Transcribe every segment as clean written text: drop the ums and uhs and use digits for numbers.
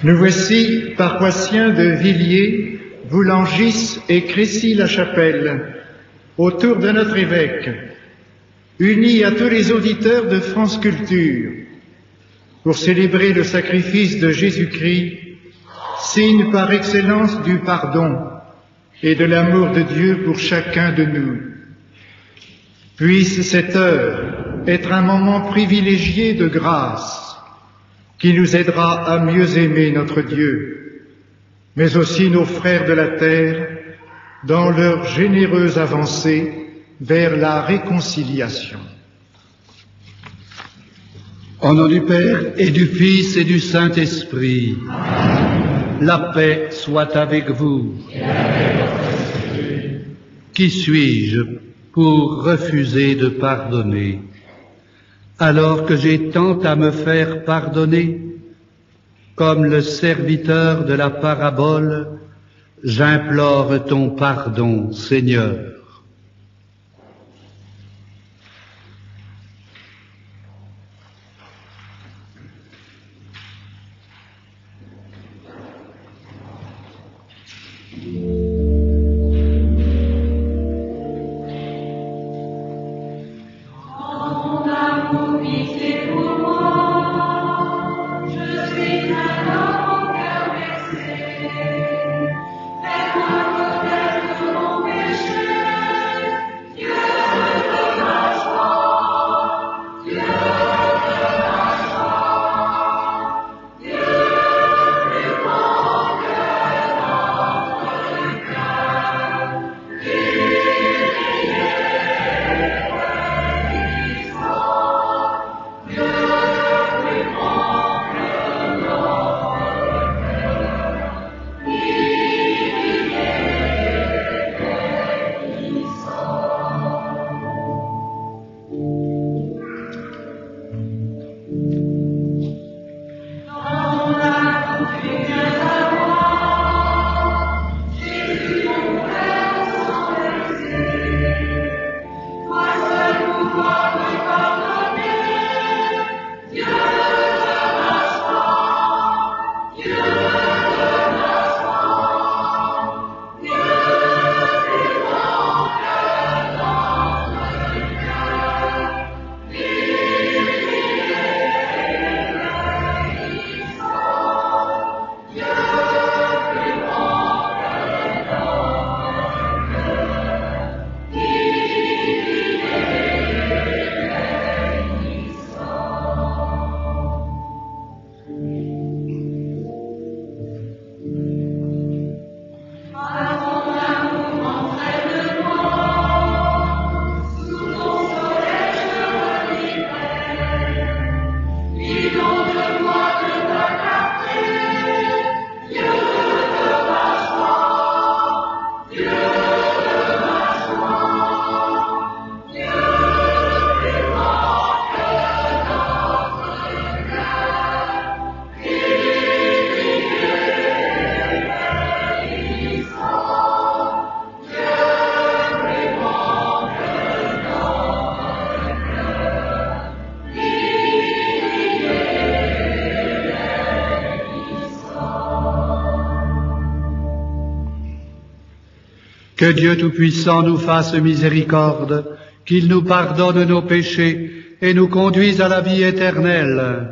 Nous voici, paroissiens de Villiers, Boulangis et Crécy-la-Chapelle, autour de notre évêque, unis à tous les auditeurs de France Culture, pour célébrer le sacrifice de Jésus-Christ, signe par excellence du pardon et de l'amour de Dieu pour chacun de nous. Puisse cette heure être un moment privilégié de grâce qui nous aidera à mieux aimer notre Dieu, mais aussi nos frères de la terre dans leur généreuse avancée vers la réconciliation. Au nom du Père et du Fils et du Saint-Esprit, la paix soit avec vous. Qui suis-je pour refuser de pardonner, alors que j'ai tant à me faire pardonner? Comme le serviteur de la parabole, j'implore ton pardon, Seigneur. Que Dieu Tout-Puissant nous fasse miséricorde, qu'il nous pardonne nos péchés et nous conduise à la vie éternelle.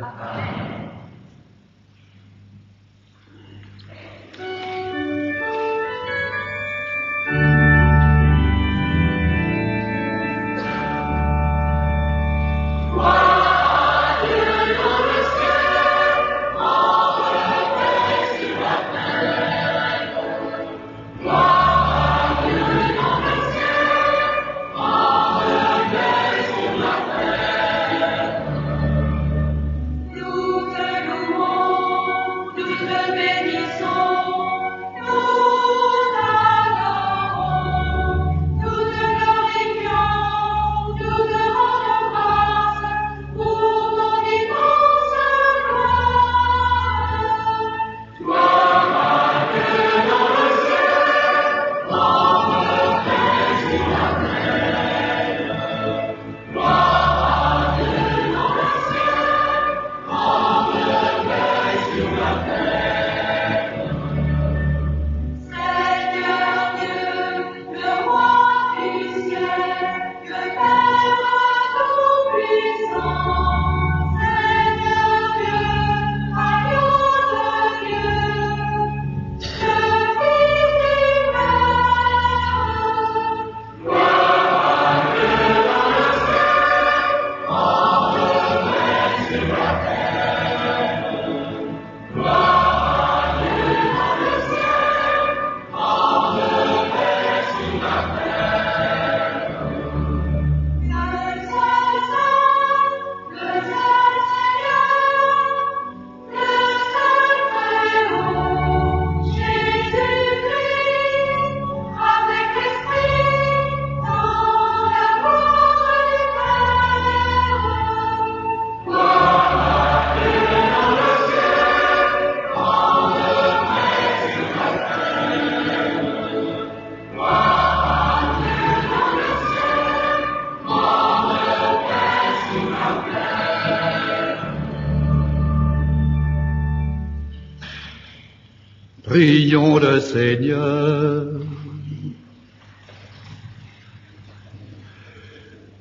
Prions le Seigneur.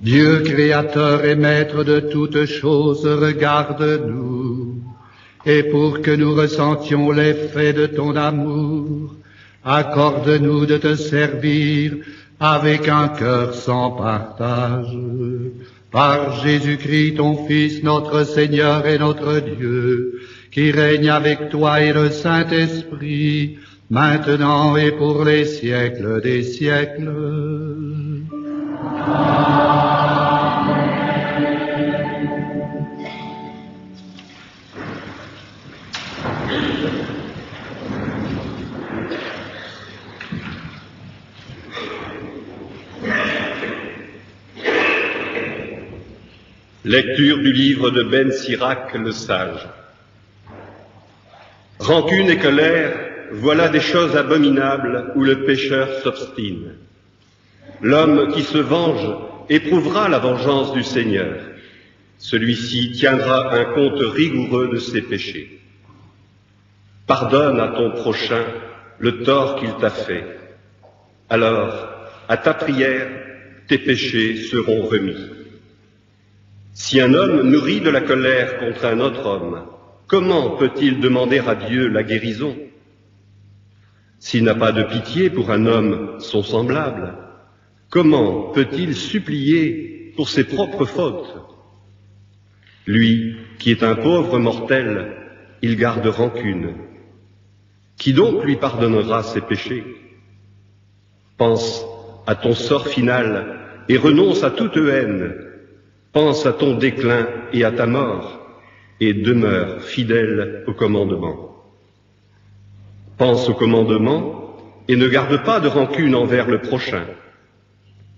Dieu créateur et maître de toutes choses, regarde-nous, et pour que nous ressentions l'effet de ton amour, accorde-nous de te servir avec un cœur sans partage. Par Jésus-Christ, ton Fils, notre Seigneur et notre Dieu, qui règne avec toi et le Saint-Esprit, maintenant et pour les siècles des siècles. Lecture du livre de Ben Sirac le sage. Rancune et colère, voilà des choses abominables où le pécheur s'obstine. L'homme qui se venge éprouvera la vengeance du Seigneur. Celui-ci tiendra un compte rigoureux de ses péchés. Pardonne à ton prochain le tort qu'il t'a fait. Alors, à ta prière, tes péchés seront remis. Si un homme nourrit de la colère contre un autre homme, comment peut-il demander à Dieu la guérison? S'il n'a pas de pitié pour un homme son semblable, comment peut-il supplier pour ses propres fautes? Lui, qui est un pauvre mortel, il garde rancune. Qui donc lui pardonnera ses péchés? Pense à ton sort final et renonce à toute haine. Pense à ton déclin et à ta mort, et demeure fidèle au commandement. Pense au commandement et ne garde pas de rancune envers le prochain.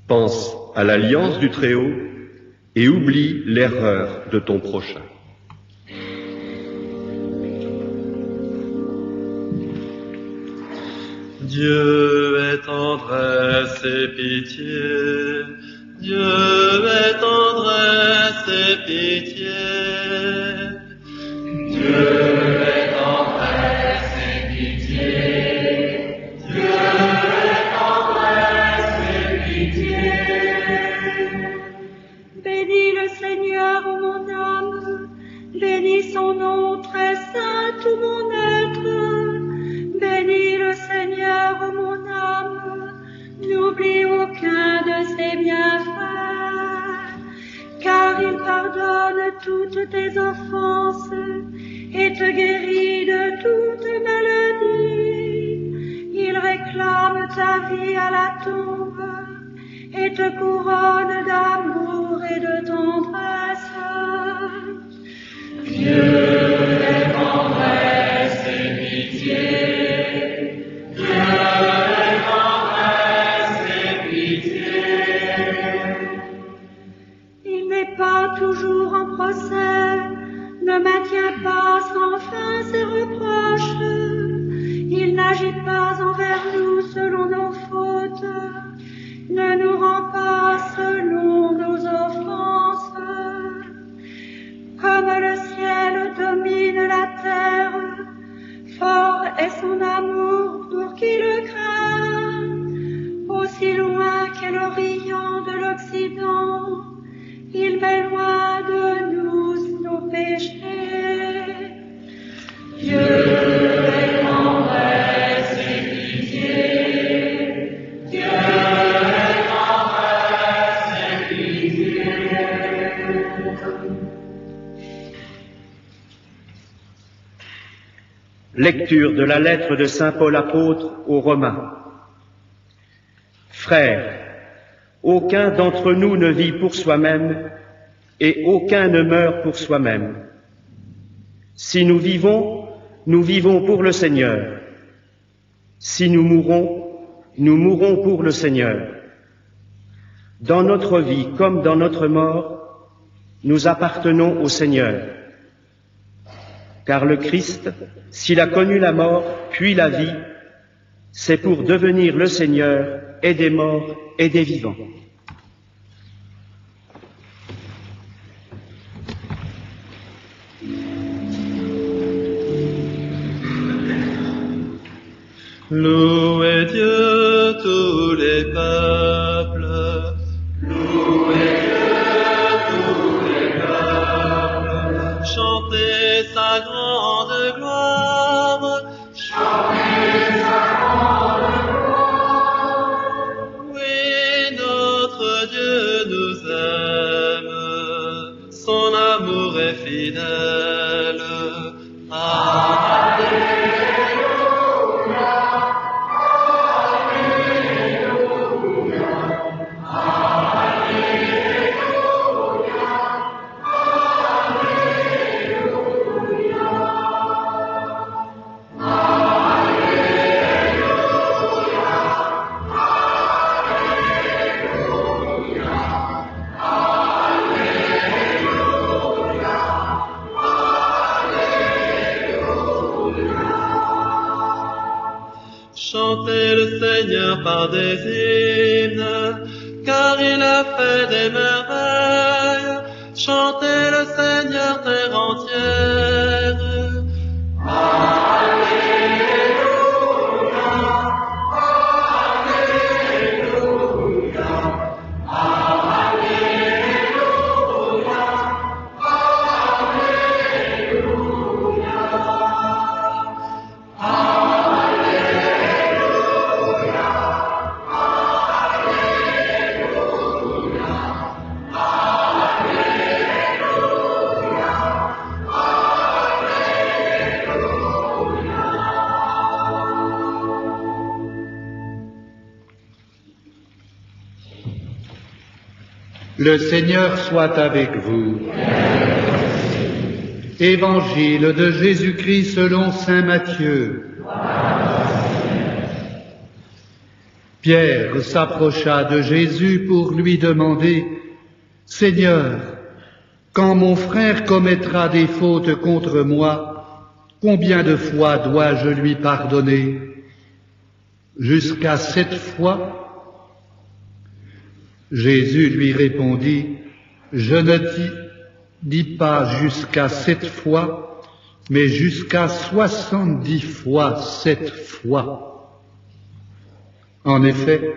Pense à l'alliance du Très-Haut et oublie l'erreur de ton prochain. Dieu est tendresse et pitié. Dieu est tendresse et pitié. Dieu est tendresse et pitié. Dieu est tendresse et pitié. Bénis le Seigneur, mon âme, bénis son nom très saint, tout mon être. Bénis le Seigneur, mon âme, n'oublie aucun de ses bienfaits, car il pardonne toutes tes offenses et te guérit de toute maladie. Il réclame ta vie à la tombe et te couronne d'amour et de tendresse. Dieu est tendresse et pitié. Toujours en procès, ne maintient pas sans fin ses reproches. Il n'agit pas envers nous selon nos fautes, ne nous rend pas selon nos offenses. Comme le ciel domine la terre, fort est son amour pour qui le craint. Aussi loin qu'est l'Orient de l'Occident, il met loin de nous nos péchés. Dieu est tendresse et pitié. Dieu est tendresse et pitié. Lecture de la lettre de saint Paul apôtre aux Romains. Frères, aucun d'entre nous ne vit pour soi-même et aucun ne meurt pour soi-même. Si nous vivons pour le Seigneur. Si nous mourrons pour le Seigneur. Dans notre vie comme dans notre mort, nous appartenons au Seigneur. Car le Christ, s'il a connu la mort puis la vie, c'est pour devenir le Seigneur et des morts et des vivants. Louez Dieu tous les peuples. Louez Dieu tous les peuples. Chantez sa grande gloire. Chantez sa grande gloire. Oui, notre Dieu nous aime. Son amour est fidèle. Chantez le Seigneur par des hymnes, car il a fait des merveilles. Chantez le Seigneur terre entière. Le Seigneur soit avec vous. Évangile de Jésus-Christ selon saint Matthieu. Pierre s'approcha de Jésus pour lui demander « Seigneur, quand mon frère commettra des fautes contre moi, combien de fois dois-je lui pardonner? Jusqu'à 7 fois ?» Jésus lui répondit, « Je ne dis pas jusqu'à 7 fois, mais jusqu'à 70 fois 7 fois. » En effet,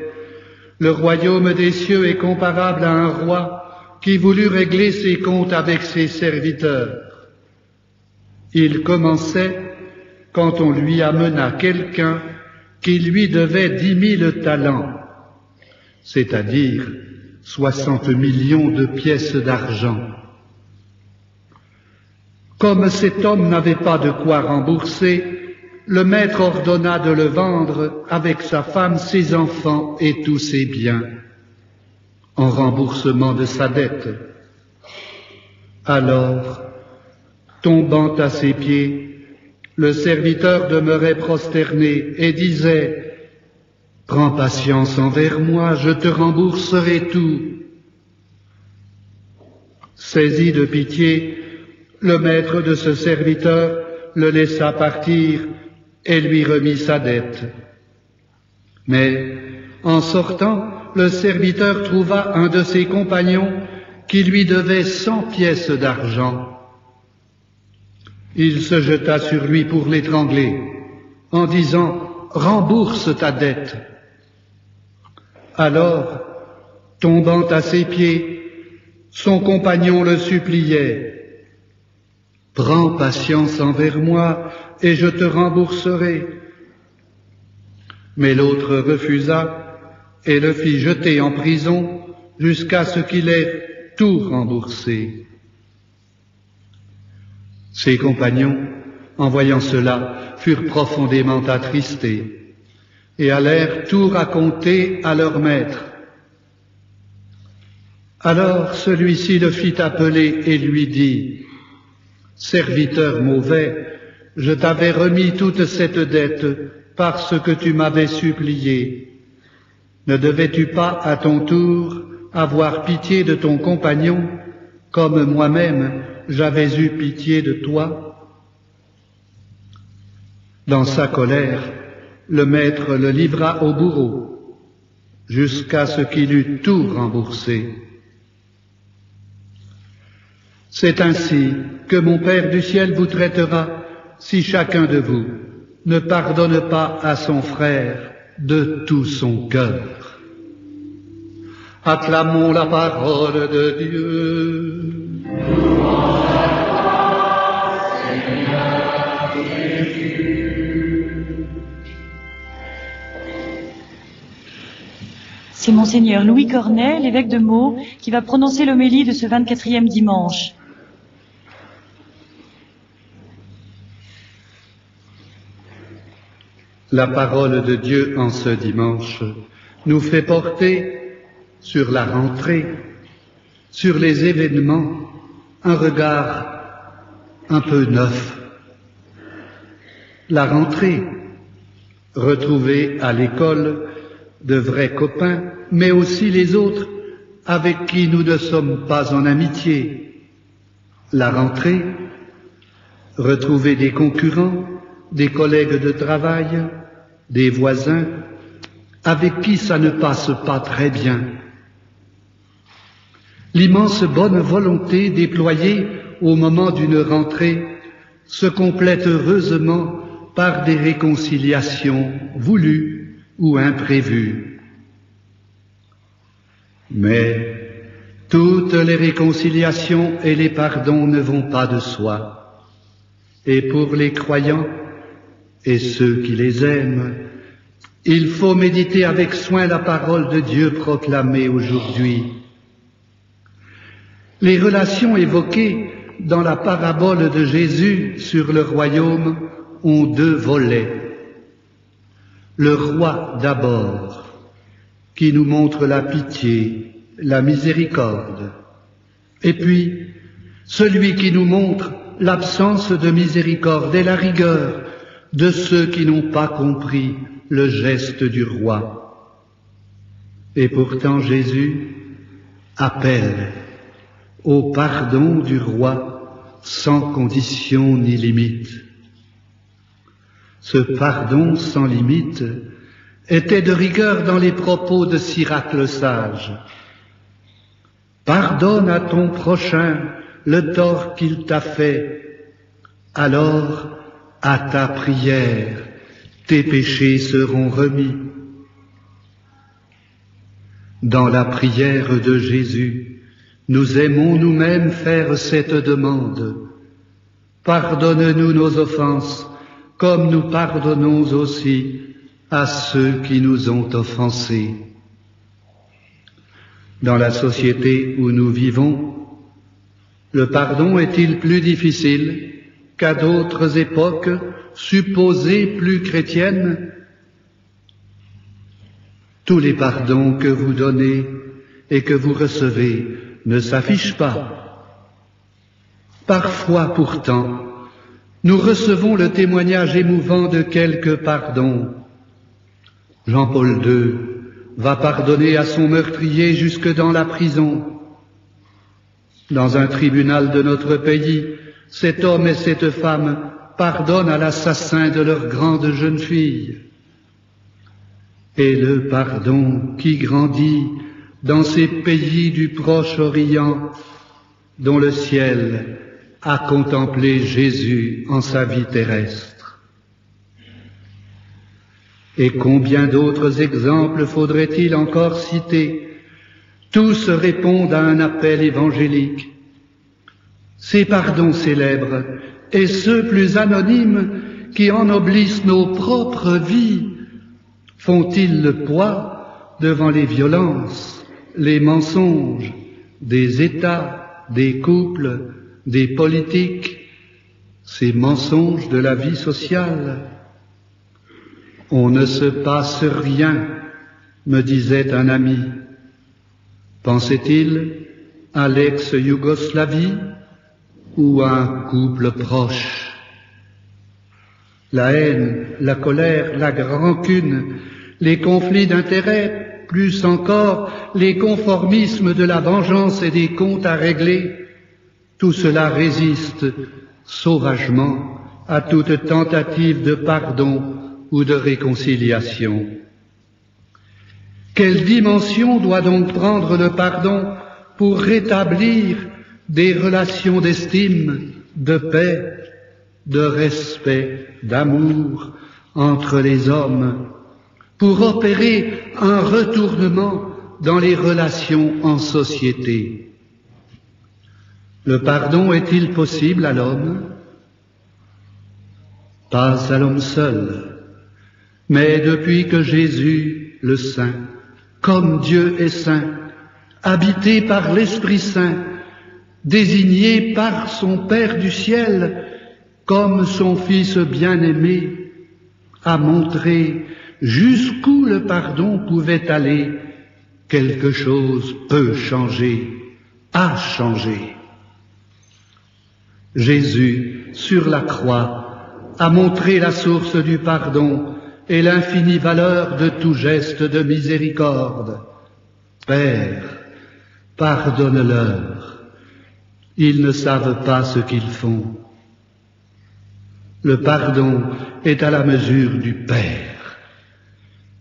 le royaume des cieux est comparable à un roi qui voulut régler ses comptes avec ses serviteurs. Il commençait quand on lui amena quelqu'un qui lui devait 10 000 talents, c'est-à-dire 60 millions de pièces d'argent. Comme cet homme n'avait pas de quoi rembourser, le maître ordonna de le vendre avec sa femme, ses enfants et tous ses biens, en remboursement de sa dette. Alors, tombant à ses pieds, le serviteur demeurait prosterné et disait « Prends patience envers moi, je te rembourserai tout. » Saisi de pitié, le maître de ce serviteur le laissa partir et lui remit sa dette. Mais, en sortant, le serviteur trouva un de ses compagnons qui lui devait 100 pièces d'argent. Il se jeta sur lui pour l'étrangler, en disant « Rembourse ta dette !» Alors, tombant à ses pieds, son compagnon le suppliait « Prends patience envers moi et je te rembourserai. » Mais l'autre refusa et le fit jeter en prison jusqu'à ce qu'il ait tout remboursé. Ses compagnons, en voyant cela, furent profondément attristés et allèrent tout raconter à leur maître. Alors celui-ci le fit appeler et lui dit « Serviteur mauvais, je t'avais remis toute cette dette parce que tu m'avais supplié. Ne devais-tu pas à ton tour avoir pitié de ton compagnon, comme moi-même j'avais eu pitié de toi ?» Dans sa colère, le maître le livra au bourreau, jusqu'à ce qu'il eût tout remboursé. C'est ainsi que mon Père du ciel vous traitera si chacun de vous ne pardonne pas à son frère de tout son cœur. Acclamons la parole de Dieu. C'est Monseigneur Louis Cornet, l'évêque de Meaux, qui va prononcer l'homélie de ce 24e dimanche. La parole de Dieu en ce dimanche nous fait porter sur la rentrée, sur les événements, un regard un peu neuf. La rentrée, retrouver à l'école de vrais copains, mais aussi les autres avec qui nous ne sommes pas en amitié. La rentrée, retrouver des concurrents, des collègues de travail, des voisins, avec qui ça ne passe pas très bien. L'immense bonne volonté déployée au moment d'une rentrée se complète heureusement par des réconciliations voulues ou imprévues. Mais toutes les réconciliations et les pardons ne vont pas de soi. Et pour les croyants et ceux qui les aiment, il faut méditer avec soin la parole de Dieu proclamée aujourd'hui. Les relations évoquées dans la parabole de Jésus sur le royaume ont deux volets. Le roi d'abord, qui nous montre la pitié, la miséricorde, et puis celui qui nous montre l'absence de miséricorde et la rigueur de ceux qui n'ont pas compris le geste du roi. Et pourtant Jésus appelle au pardon du roi sans condition ni limite. Ce pardon sans limite était de rigueur dans les propos de Sirach le sage. Pardonne à ton prochain le tort qu'il t'a fait, alors à ta prière tes péchés seront remis. Dans la prière de Jésus, nous aimons nous-mêmes faire cette demande. Pardonne-nous nos offenses, comme nous pardonnons aussi à ceux qui nous ont offensés. Dans la société où nous vivons, le pardon est-il plus difficile qu'à d'autres époques supposées plus chrétiennes? Tous les pardons que vous donnez et que vous recevez ne s'affichent pas. Parfois pourtant, nous recevons le témoignage émouvant de quelques pardons. Jean-Paul II va pardonner à son meurtrier jusque dans la prison. Dans un tribunal de notre pays, cet homme et cette femme pardonnent à l'assassin de leur grande jeune fille. Et le pardon qui grandit dans ces pays du Proche-Orient, dont le ciel a contemplé Jésus en sa vie terrestre. Et combien d'autres exemples faudrait-il encore citer? Tous répondent à un appel évangélique. Ces pardons célèbres et ceux plus anonymes qui ennoblissent nos propres vies font-ils le poids devant les violences, les mensonges des États, des couples, des politiques, ces mensonges de la vie sociale? On ne se passe rien, me disait un ami. Pensait-il à l'ex-Yougoslavie ou à un couple proche? La haine, la colère, la rancune, les conflits d'intérêts, plus encore les conformismes de la vengeance et des comptes à régler, tout cela résiste sauvagement à toute tentative de pardon ou de réconciliation. Quelle dimension doit donc prendre le pardon pour rétablir des relations d'estime, de paix, de respect, d'amour entre les hommes pour opérer un retournement dans les relations en société. Le pardon est-il possible à l'homme? Pas à l'homme seul, mais depuis que Jésus, le Saint, comme Dieu est saint, habité par l'Esprit Saint, désigné par son Père du ciel comme son Fils bien-aimé, a montré jusqu'où le pardon pouvait aller. Quelque chose peut changer, a changé. Jésus, sur la croix, a montré la source du pardon et l'infinie valeur de tout geste de miséricorde. Père, pardonne-leur, ils ne savent pas ce qu'ils font. Le pardon est à la mesure du Père.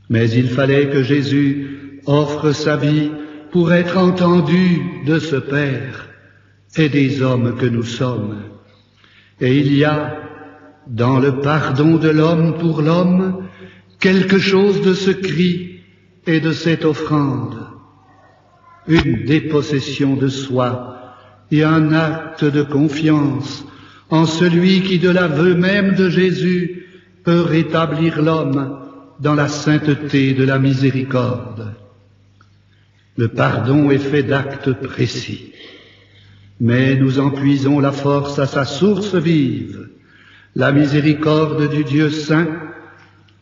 Mais il fallait que Jésus offre sa vie pour être entendu de ce Père et des hommes que nous sommes. Et il y a, dans le pardon de l'homme pour l'homme, quelque chose de ce cri et de cette offrande, une dépossession de soi et un acte de confiance en celui qui, de l'aveu même de Jésus, peut rétablir l'homme dans la sainteté de la miséricorde. Le pardon est fait d'actes précis, mais nous en puisons la force à sa source vive, la miséricorde du Dieu saint,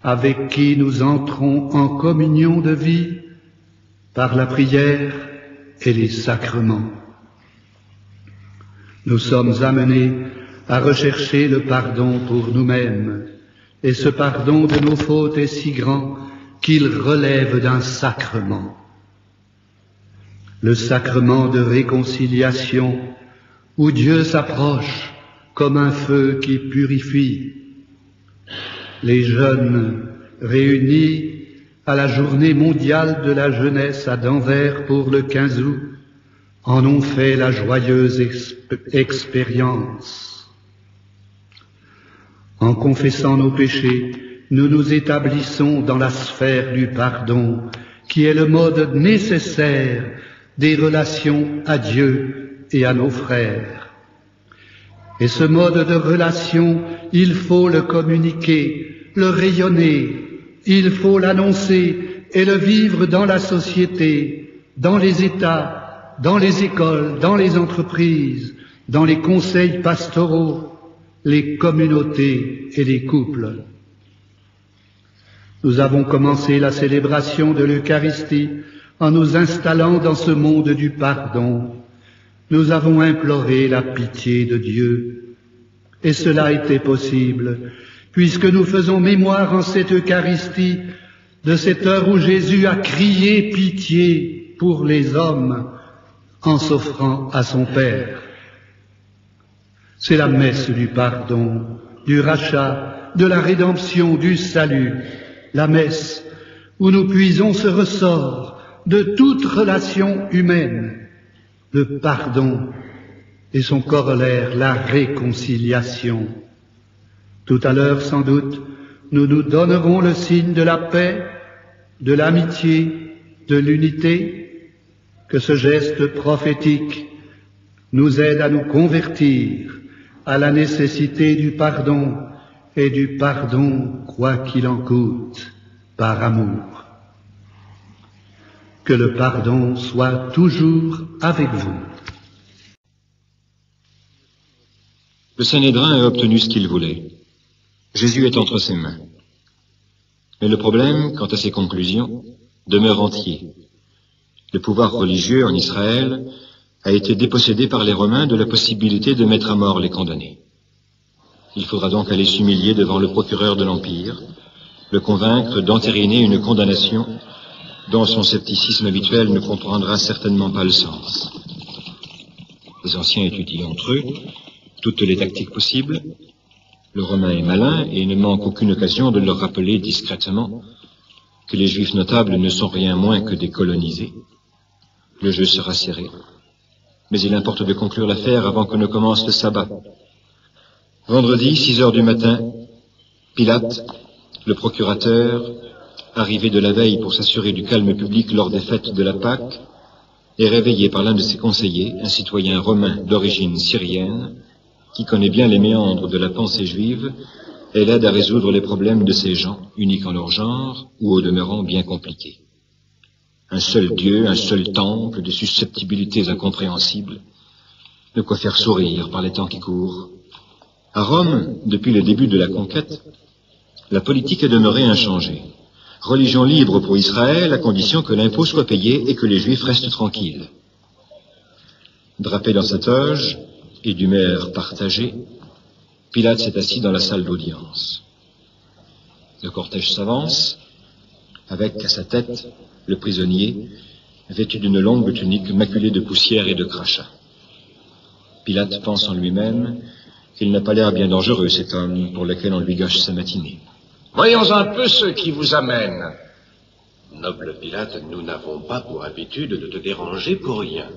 avec qui nous entrons en communion de vie par la prière et les sacrements. Nous sommes amenés à rechercher le pardon pour nous-mêmes, et ce pardon de nos fautes est si grand qu'il relève d'un sacrement. Le sacrement de réconciliation, où Dieu s'approche comme un feu qui purifie. Les jeunes réunis à la journée mondiale de la jeunesse à Denver pour le 15 août en ont fait la joyeuse expérience. En confessant nos péchés, nous nous établissons dans la sphère du pardon, qui est le mode nécessaire des relations à Dieu et à nos frères. Et ce mode de relation, il faut le communiquer, le rayonner, il faut l'annoncer et le vivre dans la société, dans les États, dans les écoles, dans les entreprises, dans les conseils pastoraux, les communautés et les couples. Nous avons commencé la célébration de l'Eucharistie en nous installant dans ce monde du pardon. Nous avons imploré la pitié de Dieu, et cela était possible, puisque nous faisons mémoire en cette Eucharistie de cette heure où Jésus a crié pitié pour les hommes en s'offrant à son Père. C'est la messe du pardon, du rachat, de la rédemption, du salut, la messe où nous puisons ce ressort de toute relation humaine, le pardon et son corollaire, la réconciliation. Tout à l'heure, sans doute, nous nous donnerons le signe de la paix, de l'amitié, de l'unité, que ce geste prophétique nous aide à nous convertir à la nécessité du pardon et du pardon, quoi qu'il en coûte, par amour. Que le pardon soit toujours avec vous. Le Sanhédrin a obtenu ce qu'il voulait. Jésus est entre ses mains. Mais le problème, quant à ses conclusions, demeure entier. Le pouvoir religieux en Israël a été dépossédé par les Romains de la possibilité de mettre à mort les condamnés. Il faudra donc aller s'humilier devant le procureur de l'Empire, le convaincre d'entériner une condamnation dont son scepticisme habituel ne comprendra certainement pas le sens. Les anciens étudient entre eux toutes les tactiques possibles. Le Romain est malin et ne manque aucune occasion de leur rappeler discrètement que les Juifs notables ne sont rien moins que des colonisés. Le jeu sera serré. Mais il importe de conclure l'affaire avant que ne commence le sabbat. Vendredi, 6 heures du matin, Pilate, Le procurateur, arrivé de la veille pour s'assurer du calme public lors des fêtes de la Pâque, est réveillé par l'un de ses conseillers, un citoyen romain d'origine syrienne, qui connaît bien les méandres de la pensée juive et l'aide à résoudre les problèmes de ces gens, uniques en leur genre ou au demeurant bien compliqués. Un seul Dieu, un seul temple, des susceptibilités incompréhensibles, de quoi faire sourire par les temps qui courent. À Rome, depuis le début de la conquête, la politique est demeurée inchangée. Religion libre pour Israël, à condition que l'impôt soit payé et que les Juifs restent tranquilles. Drapé dans sa toge et d'humeur partagée, Pilate s'est assis dans la salle d'audience. Le cortège s'avance, avec à sa tête le prisonnier, vêtu d'une longue tunique maculée de poussière et de crachats. Pilate pense en lui-même qu'il n'a pas l'air bien dangereux, cet homme pour lequel on lui gâche sa matinée. Voyons un peu ce qui vous amène. Noble Pilate, nous n'avons pas pour habitude de te déranger pour rien.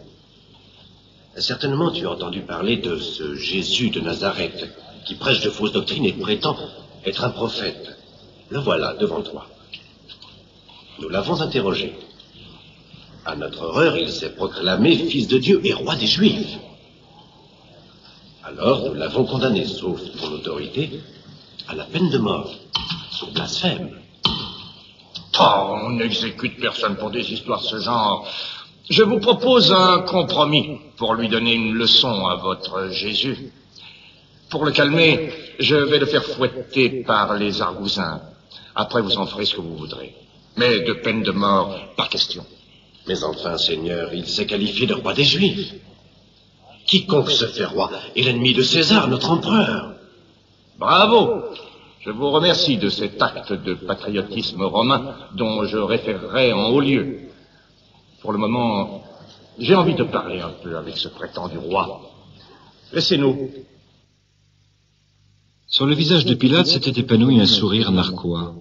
Certainement, tu as entendu parler de ce Jésus de Nazareth, qui prêche de fausses doctrines et prétend être un prophète. Le voilà devant toi. Nous l'avons interrogé. À notre horreur, il s'est proclamé fils de Dieu et roi des Juifs. Alors, nous l'avons condamné, sauf ton autorité, à la peine de mort, pour blasphème. Oh, on n'exécute personne pour des histoires de ce genre. Je vous propose un compromis pour lui donner une leçon à votre Jésus. Pour le calmer, je vais le faire fouetter par les argousins. Après, vous en ferez ce que vous voudrez. Mais de peine de mort, pas question. Mais enfin, Seigneur, il s'est qualifié de roi des Juifs. Quiconque se fait roi est l'ennemi de César, notre empereur. Bravo! Je vous remercie de cet acte de patriotisme romain dont je référerai en haut lieu. Pour le moment, j'ai envie de parler un peu avec ce prétendu roi. Laissez-nous. Sur le visage de Pilate s'était épanoui un sourire narquois.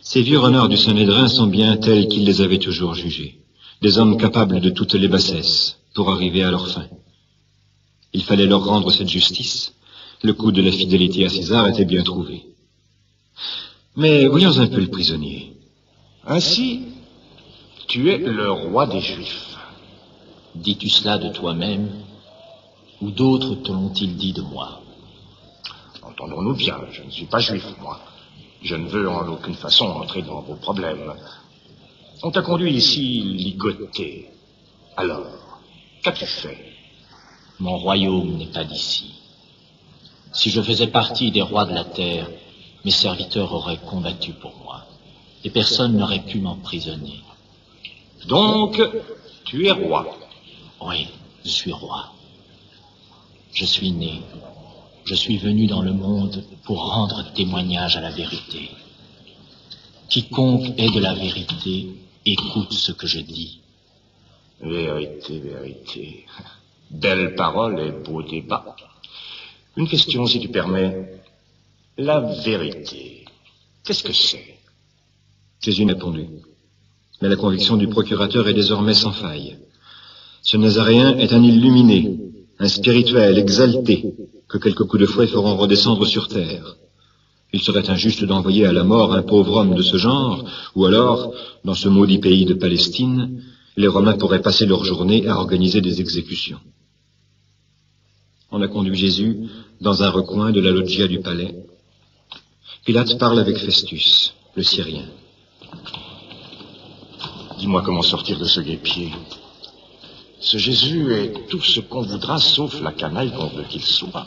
Ces vieux renards du Sanhédrin sont bien tels qu'il les avait toujours jugés, des hommes capables de toutes les bassesses pour arriver à leur fin. Il fallait leur rendre cette justice. Le coup de la fidélité à César était bien trouvé. Mais voyons un peu le prisonnier. Ainsi, tu es le roi des Juifs. Dis-tu cela de toi-même, ou d'autres te l'ont-ils dit de moi? Entendons-nous bien, je ne suis pas juif, moi. Je ne veux en aucune façon entrer dans vos problèmes. On t'a conduit ici ligoté. Alors, qu'as-tu fait? Mon royaume n'est pas d'ici. Si je faisais partie des rois de la terre, mes serviteurs auraient combattu pour moi, et personne n'aurait pu m'emprisonner. Donc, tu es roi? Oui, je suis roi. Je suis né. Je suis venu dans le monde pour rendre témoignage à la vérité. Quiconque est de la vérité, écoute ce que je dis. Vérité, vérité. Belle parole et beau débat. Une question, si tu permets. La vérité, qu'est-ce que c'est? Jésus n'a répondu. Mais la conviction du procurateur est désormais sans faille. Ce Nazaréen est un illuminé, un spirituel exalté, que quelques coups de fouet feront redescendre sur terre. Il serait injuste d'envoyer à la mort un pauvre homme de ce genre, ou alors, dans ce maudit pays de Palestine, les Romains pourraient passer leur journée à organiser des exécutions. On a conduit Jésus dans un recoin de la loggia du palais. Pilate parle avec Festus, le Syrien. Dis-moi comment sortir de ce guêpier. Ce Jésus est tout ce qu'on voudra, sauf la canaille qu'on veut qu'il soit.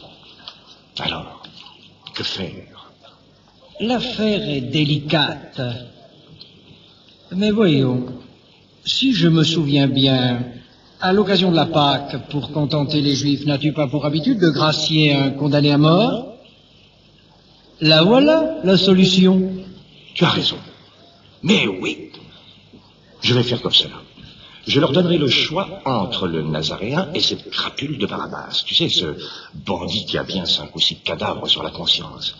Alors, que faire? L'affaire est délicate. Mais voyons, si je me souviens bien, à l'occasion de la Pâque, pour contenter les Juifs, n'as-tu pas pour habitude de gracier un condamné à mort? La voilà, la solution. Tu as raison. Mais oui, je vais faire comme cela. Je leur donnerai le choix entre le Nazaréen et cette crapule de Barabbas. Tu sais, ce bandit qui a bien 5 ou 6 cadavres sur la conscience.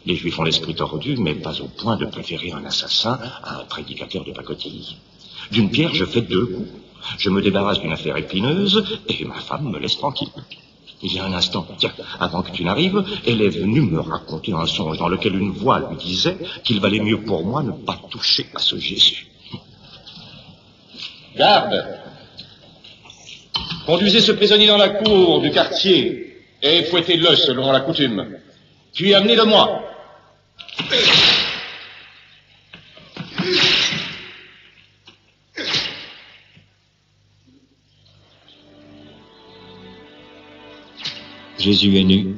Les Juifs ont l'esprit tordu, mais pas au point de préférer un assassin à un prédicateur de pacotille. D'une pierre, je fais 2 coups. Je me débarrasse d'une affaire épineuse et ma femme me laisse tranquille. Il y a un instant, tiens, avant que tu n'arrives, elle est venue me raconter un songe dans lequel une voix lui disait qu'il valait mieux pour moi ne pas toucher à ce Jésus. Garde! Conduisez ce prisonnier dans la cour du quartier et fouettez-le selon la coutume. Puis amenez-le-moi. Jésus est nu,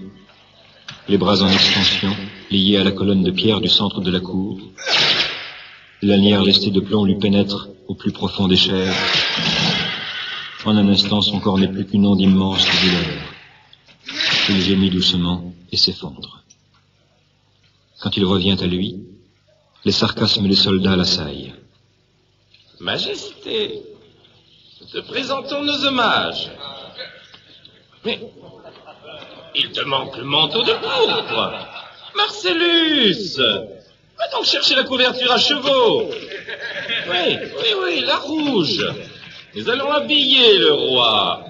les bras en extension, lié à la colonne de pierre du centre de la cour. La lanière lestée de plomb lui pénètre au plus profond des chairs. En un instant, son corps n'est plus qu'une onde immense de douleur. Il gémit doucement et s'effondre. Quand il revient à lui, les sarcasmes des soldats l'assaillent. Majesté, nous te présentons nos hommages. Mais il te manque le manteau de pourpre. Marcellus, va donc chercher la couverture à chevaux. Oui, la rouge. Nous allons habiller le roi.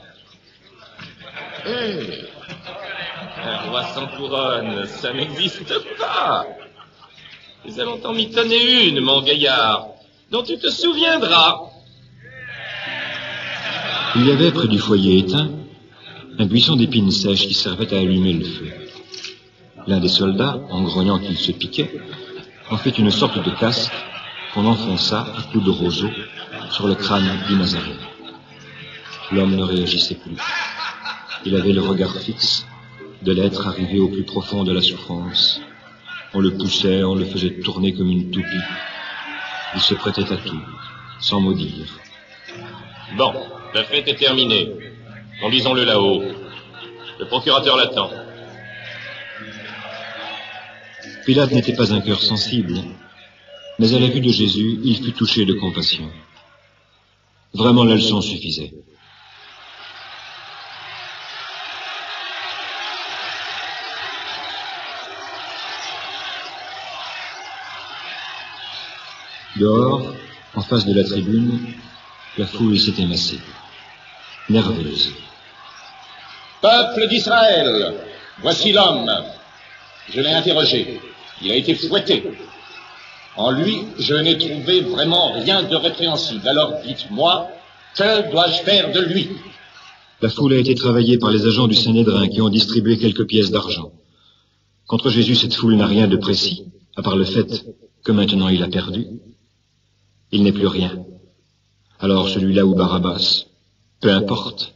Un roi sans couronne, ça n'existe pas. Nous allons t'en mitonner une, mon gaillard, dont tu te souviendras. Il y avait près du foyer éteint un buisson d'épines sèches qui servait à allumer le feu. L'un des soldats, en grognant qu'il se piquait, en fit une sorte de casque qu'on enfonça à coups de roseau sur le crâne du Nazaréen. L'homme ne réagissait plus. Il avait le regard fixe de l'être arrivé au plus profond de la souffrance. On le poussait, on le faisait tourner comme une toupie. Il se prêtait à tout, sans mot dire. Bon, la fête est terminée. Conduisons-le là-haut. Le procurateur l'attend. Pilate n'était pas un cœur sensible, mais à la vue de Jésus, il fut touché de compassion. Vraiment, la leçon suffisait. Dehors, en face de la tribune, la foule s'était massée, nerveuse. Peuple d'Israël, voici l'homme. Je l'ai interrogé. Il a été fouetté. En lui, je n'ai trouvé vraiment rien de répréhensible. Alors dites-moi, que dois-je faire de lui? La foule a été travaillée par les agents du Sanhédrin qui ont distribué quelques pièces d'argent. Contre Jésus, cette foule n'a rien de précis, à part le fait que maintenant il a perdu. Il n'est plus rien. Alors celui-là ou Barabbas, peu importe.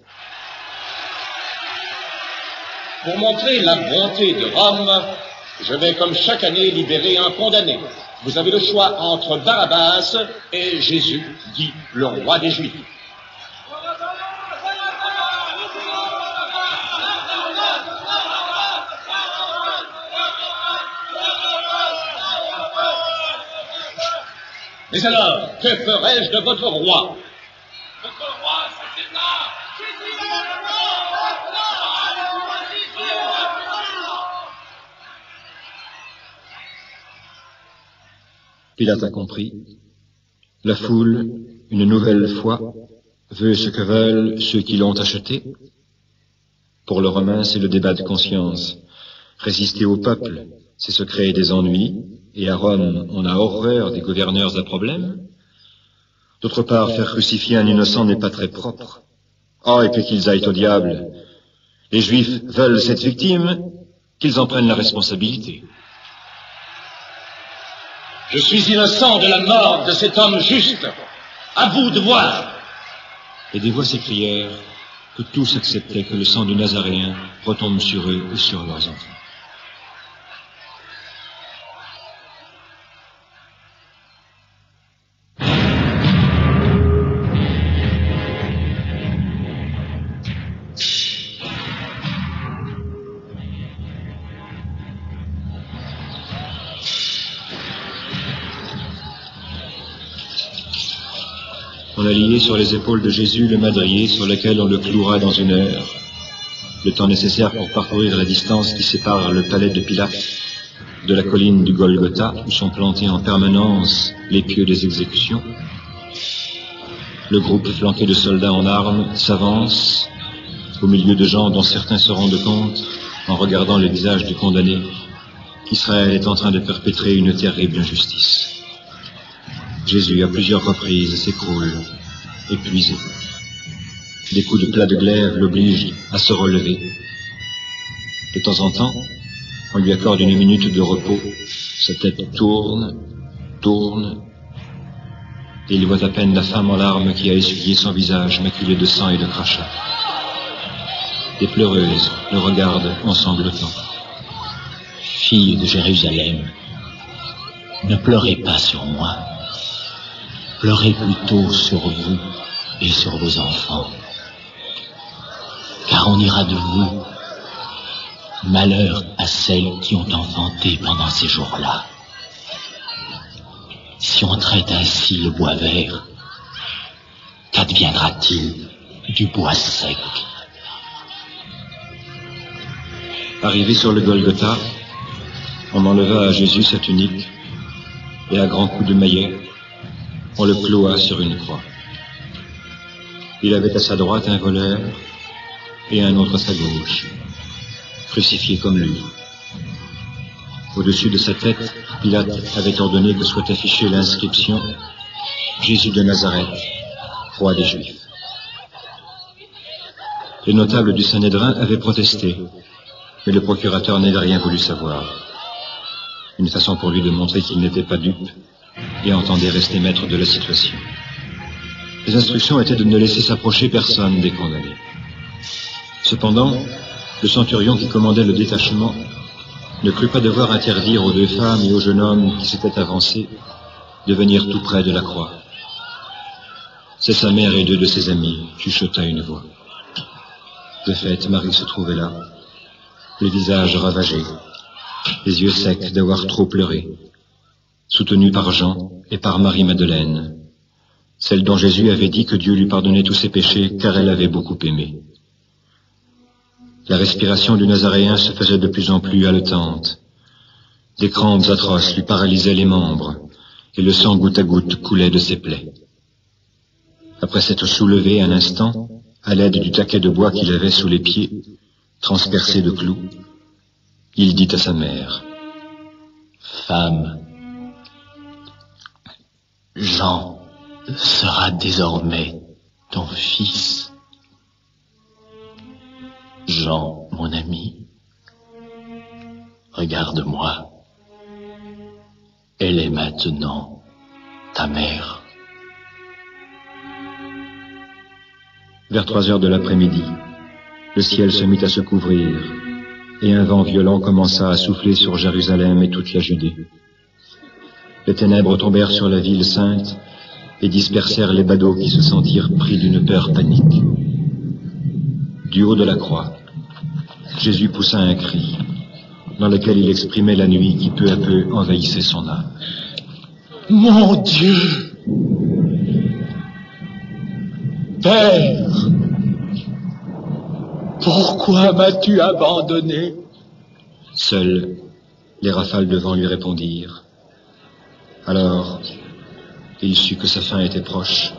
Pour montrer la bonté de Rome, je vais comme chaque année libérer un condamné. Vous avez le choix entre Barabbas et Jésus, dit le roi des Juifs. Mais alors, que ferai-je de votre roi? Votre roi, c'est César! Pilate a compris. La foule, une nouvelle fois, veut ce que veulent ceux qui l'ont acheté. Pour le Romain, c'est le débat de conscience. Résister au peuple, c'est se créer des ennuis, et à Rome, on a horreur des gouverneurs à problème. D'autre part, faire crucifier un innocent n'est pas très propre. Oh, et puis qu'ils aillent au diable. Les Juifs veulent cette victime, qu'ils en prennent la responsabilité. Je suis innocent de la mort de cet homme juste. À vous de voir. Et des voix s'écrièrent que tous acceptaient que le sang du Nazaréen retombe sur eux et sur leurs enfants. On a lié sur les épaules de Jésus le madrier sur lequel on le clouera dans 1 heure. Le temps nécessaire pour parcourir la distance qui sépare le palais de Pilate de la colline du Golgotha, où sont plantés en permanence les pieux des exécutions. Le groupe flanqué de soldats en armes s'avance, au milieu de gens dont certains se rendent compte, en regardant le visage du condamné, qu'Israël est en train de perpétrer une terrible injustice. Jésus, à plusieurs reprises, s'écroule, épuisé. Des coups de plat de glaive l'obligent à se relever. De temps en temps, on lui accorde une minute de repos. Sa tête tourne, et il voit à peine la femme en larmes qui a essuyé son visage maculé de sang et de crachats. Des pleureuses le regardent en sanglotant. Filles de Jérusalem, ne pleurez pas sur moi. Pleurez plutôt sur vous et sur vos enfants. Car on ira de vous. Malheur à celles qui ont enfanté pendant ces jours-là. Si on traite ainsi le bois vert, qu'adviendra-t-il du bois sec? Arrivé sur le Golgotha, on enleva à Jésus sa tunique, et à grands coups de maillet, on le cloua sur une croix. Il avait à sa droite un voleur et un autre à sa gauche, crucifiés comme lui. Au-dessus de sa tête, Pilate avait ordonné que soit affichée l'inscription « Jésus de Nazareth, roi des Juifs ». Les notables du Sanhédrin avaient protesté, mais le procurateur n'avait rien voulu savoir. Une façon pour lui de montrer qu'il n'était pas dupe et entendait rester maître de la situation. Les instructions étaient de ne laisser s'approcher personne des condamnés. Cependant, le centurion qui commandait le détachement ne crut pas devoir interdire aux deux femmes et au jeune homme qui s'étaient avancés de venir tout près de la croix. C'est sa mère et deux de ses amis, chuchota une voix. De fait, Marie se trouvait là, le visage ravagé, les yeux secs d'avoir trop pleuré, soutenue par Jean et par Marie-Madeleine, celle dont Jésus avait dit que Dieu lui pardonnait tous ses péchés car elle avait beaucoup aimé. La respiration du Nazaréen se faisait de plus en plus haletante. Des crampes atroces lui paralysaient les membres, et le sang goutte à goutte coulait de ses plaies. Après s'être soulevé un instant, à l'aide du taquet de bois qu'il avait sous les pieds, transpercé de clous, il dit à sa mère, « Femme, Jean sera désormais ton fils. » Jean, mon ami, regarde-moi. Elle est maintenant ta mère. Vers 3 heures de l'après-midi, le ciel se mit à se couvrir, et un vent violent commença à souffler sur Jérusalem et toute la Judée. Les ténèbres tombèrent sur la ville sainte et dispersèrent les badauds qui se sentirent pris d'une peur panique. Du haut de la croix, Jésus poussa un cri, dans lequel il exprimait la nuit qui peu à peu envahissait son âme. « Mon Dieu! Père! Pourquoi m'as-tu abandonné ?» Seuls les rafales de vent lui répondirent. Alors, il sut que sa fin était proche,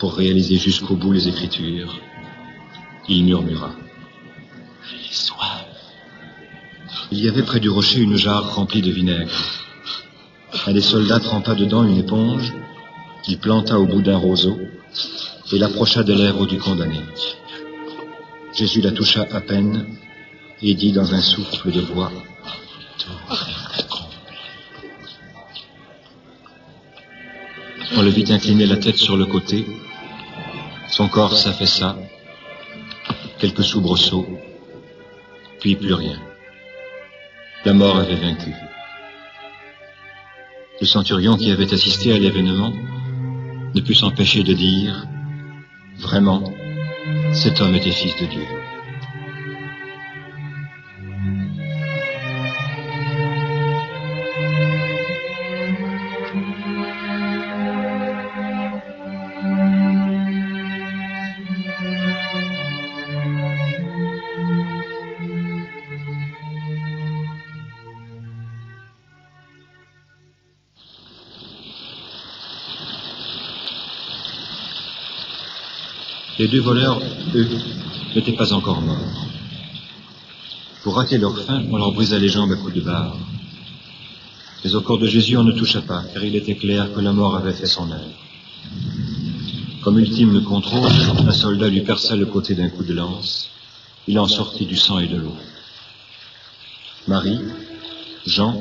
pour réaliser jusqu'au bout les Écritures. Il murmura. « J'ai soif. » Il y avait près du rocher une jarre remplie de vinaigre. Un des soldats trempa dedans une éponge, qu'il planta au bout d'un roseau, et l'approcha des lèvres du condamné. Jésus la toucha à peine, et dit dans un souffle de voix, on le vit incliner la tête sur le côté, son corps s'affaissa, quelques soubresauts, puis plus rien. La mort avait vaincu. Le centurion qui avait assisté à l'événement ne put s'empêcher de dire, vraiment, cet homme était fils de Dieu. Les deux voleurs, eux, n'étaient pas encore morts. Pour rater leur faim, on leur brisa les jambes à coups de barre. Mais au corps de Jésus, on ne toucha pas, car il était clair que la mort avait fait son œuvre. Comme ultime contrôle, un soldat lui perça le côté d'un coup de lance. Il en sortit du sang et de l'eau. Marie, Jean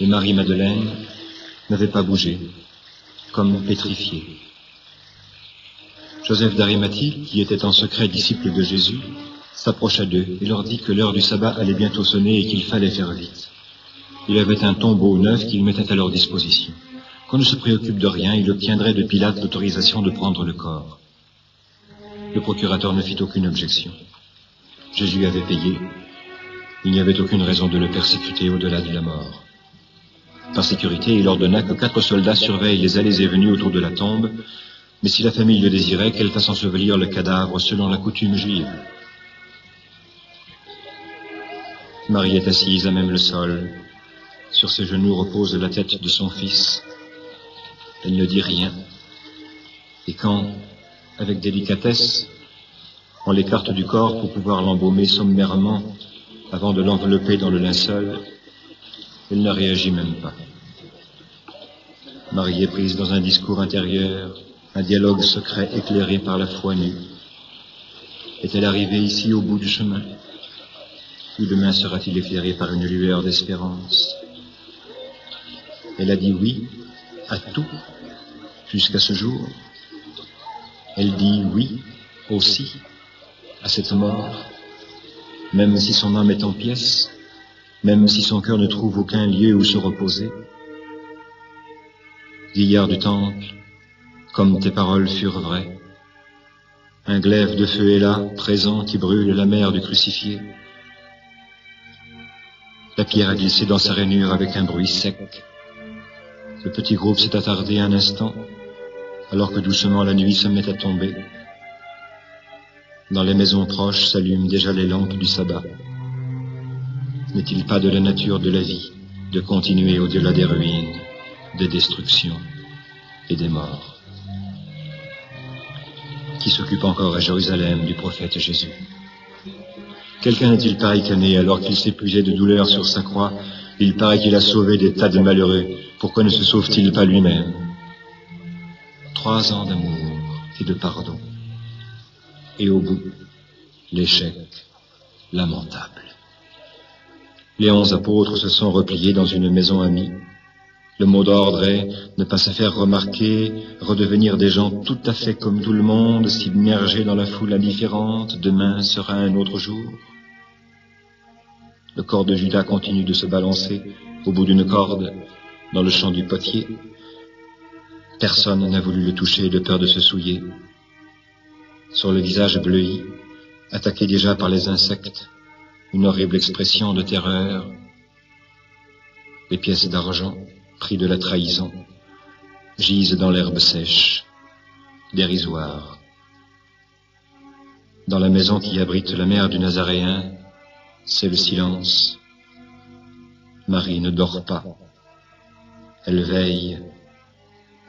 et Marie-Madeleine n'avaient pas bougé, comme pétrifiés. Joseph d'Arimathie, qui était en secret disciple de Jésus, s'approcha d'eux et leur dit que l'heure du sabbat allait bientôt sonner et qu'il fallait faire vite. Il avait un tombeau neuf qu'il mettait à leur disposition. Qu'on ne se préoccupe de rien, il obtiendrait de Pilate l'autorisation de prendre le corps. Le procurateur ne fit aucune objection. Jésus avait payé. Il n'y avait aucune raison de le persécuter au-delà de la mort. Par sécurité, il ordonna que 4 soldats surveillent les allées et venues autour de la tombe, mais si la famille le désirait, qu'elle fasse ensevelir le cadavre selon la coutume juive. Marie est assise à même le sol. Sur ses genoux repose la tête de son fils. Elle ne dit rien. Et quand, avec délicatesse, on l'écarte du corps pour pouvoir l'embaumer sommairement avant de l'envelopper dans le linceul, elle ne réagit même pas. Marie est prise dans un discours intérieur, un dialogue secret éclairé par la foi nue. Est-elle arrivée ici au bout du chemin? Ou demain sera-t-il éclairé par une lueur d'espérance? Elle a dit oui à tout jusqu'à ce jour. Elle dit oui aussi à cette mort, même si son âme est en pièces, même si son cœur ne trouve aucun lieu où se reposer. Vieillard du temple, comme tes paroles furent vraies, un glaive de feu est là, présent, qui brûle la mère du crucifié. La pierre a glissé dans sa rainure avec un bruit sec. Le petit groupe s'est attardé un instant, alors que doucement la nuit se met à tomber. Dans les maisons proches s'allument déjà les lampes du sabbat. N'est-il pas de la nature de la vie de continuer au-delà des ruines, des destructions et des morts? Qui s'occupe encore à Jérusalem du prophète Jésus? Quelqu'un n'est-il pas ricané alors qu'il s'épuisait de douleur sur sa croix? Il paraît qu'il a sauvé des tas de malheureux. Pourquoi ne se sauve-t-il pas lui-même? 3 ans d'amour et de pardon. Et au bout, l'échec lamentable. Les 11 apôtres se sont repliés dans une maison amie. Le mot d'ordre est ne pas se faire remarquer, redevenir des gens tout à fait comme tout le monde, s'immerger dans la foule indifférente, demain sera un autre jour. Le corps de Judas continue de se balancer au bout d'une corde dans le champ du potier. Personne n'a voulu le toucher de peur de se souiller. Sur le visage bleui, attaqué déjà par les insectes, une horrible expression de terreur. Les pièces d'argent, prix de la trahison, gisent dans l'herbe sèche, dérisoire. Dans la maison qui abrite la mère du Nazaréen, c'est le silence. Marie ne dort pas. Elle veille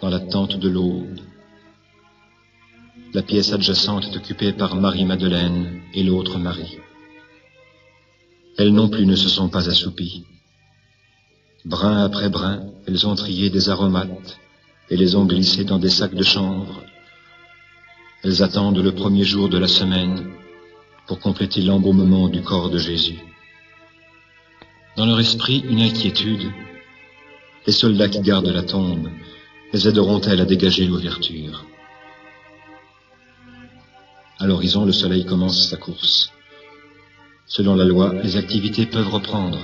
dans la tente de l'aube. La pièce adjacente est occupée par Marie-Madeleine et l'autre Marie. Elles non plus ne se sont pas assoupies. Brin après brin, elles ont trié des aromates et les ont glissés dans des sacs de chanvre. Elles attendent le premier jour de la semaine pour compléter l'embaumement du corps de Jésus. Dans leur esprit, une inquiétude. Les soldats qui gardent la tombe, les aideront-elles à dégager l'ouverture? À l'horizon, le soleil commence sa course. Selon la loi, les activités peuvent reprendre.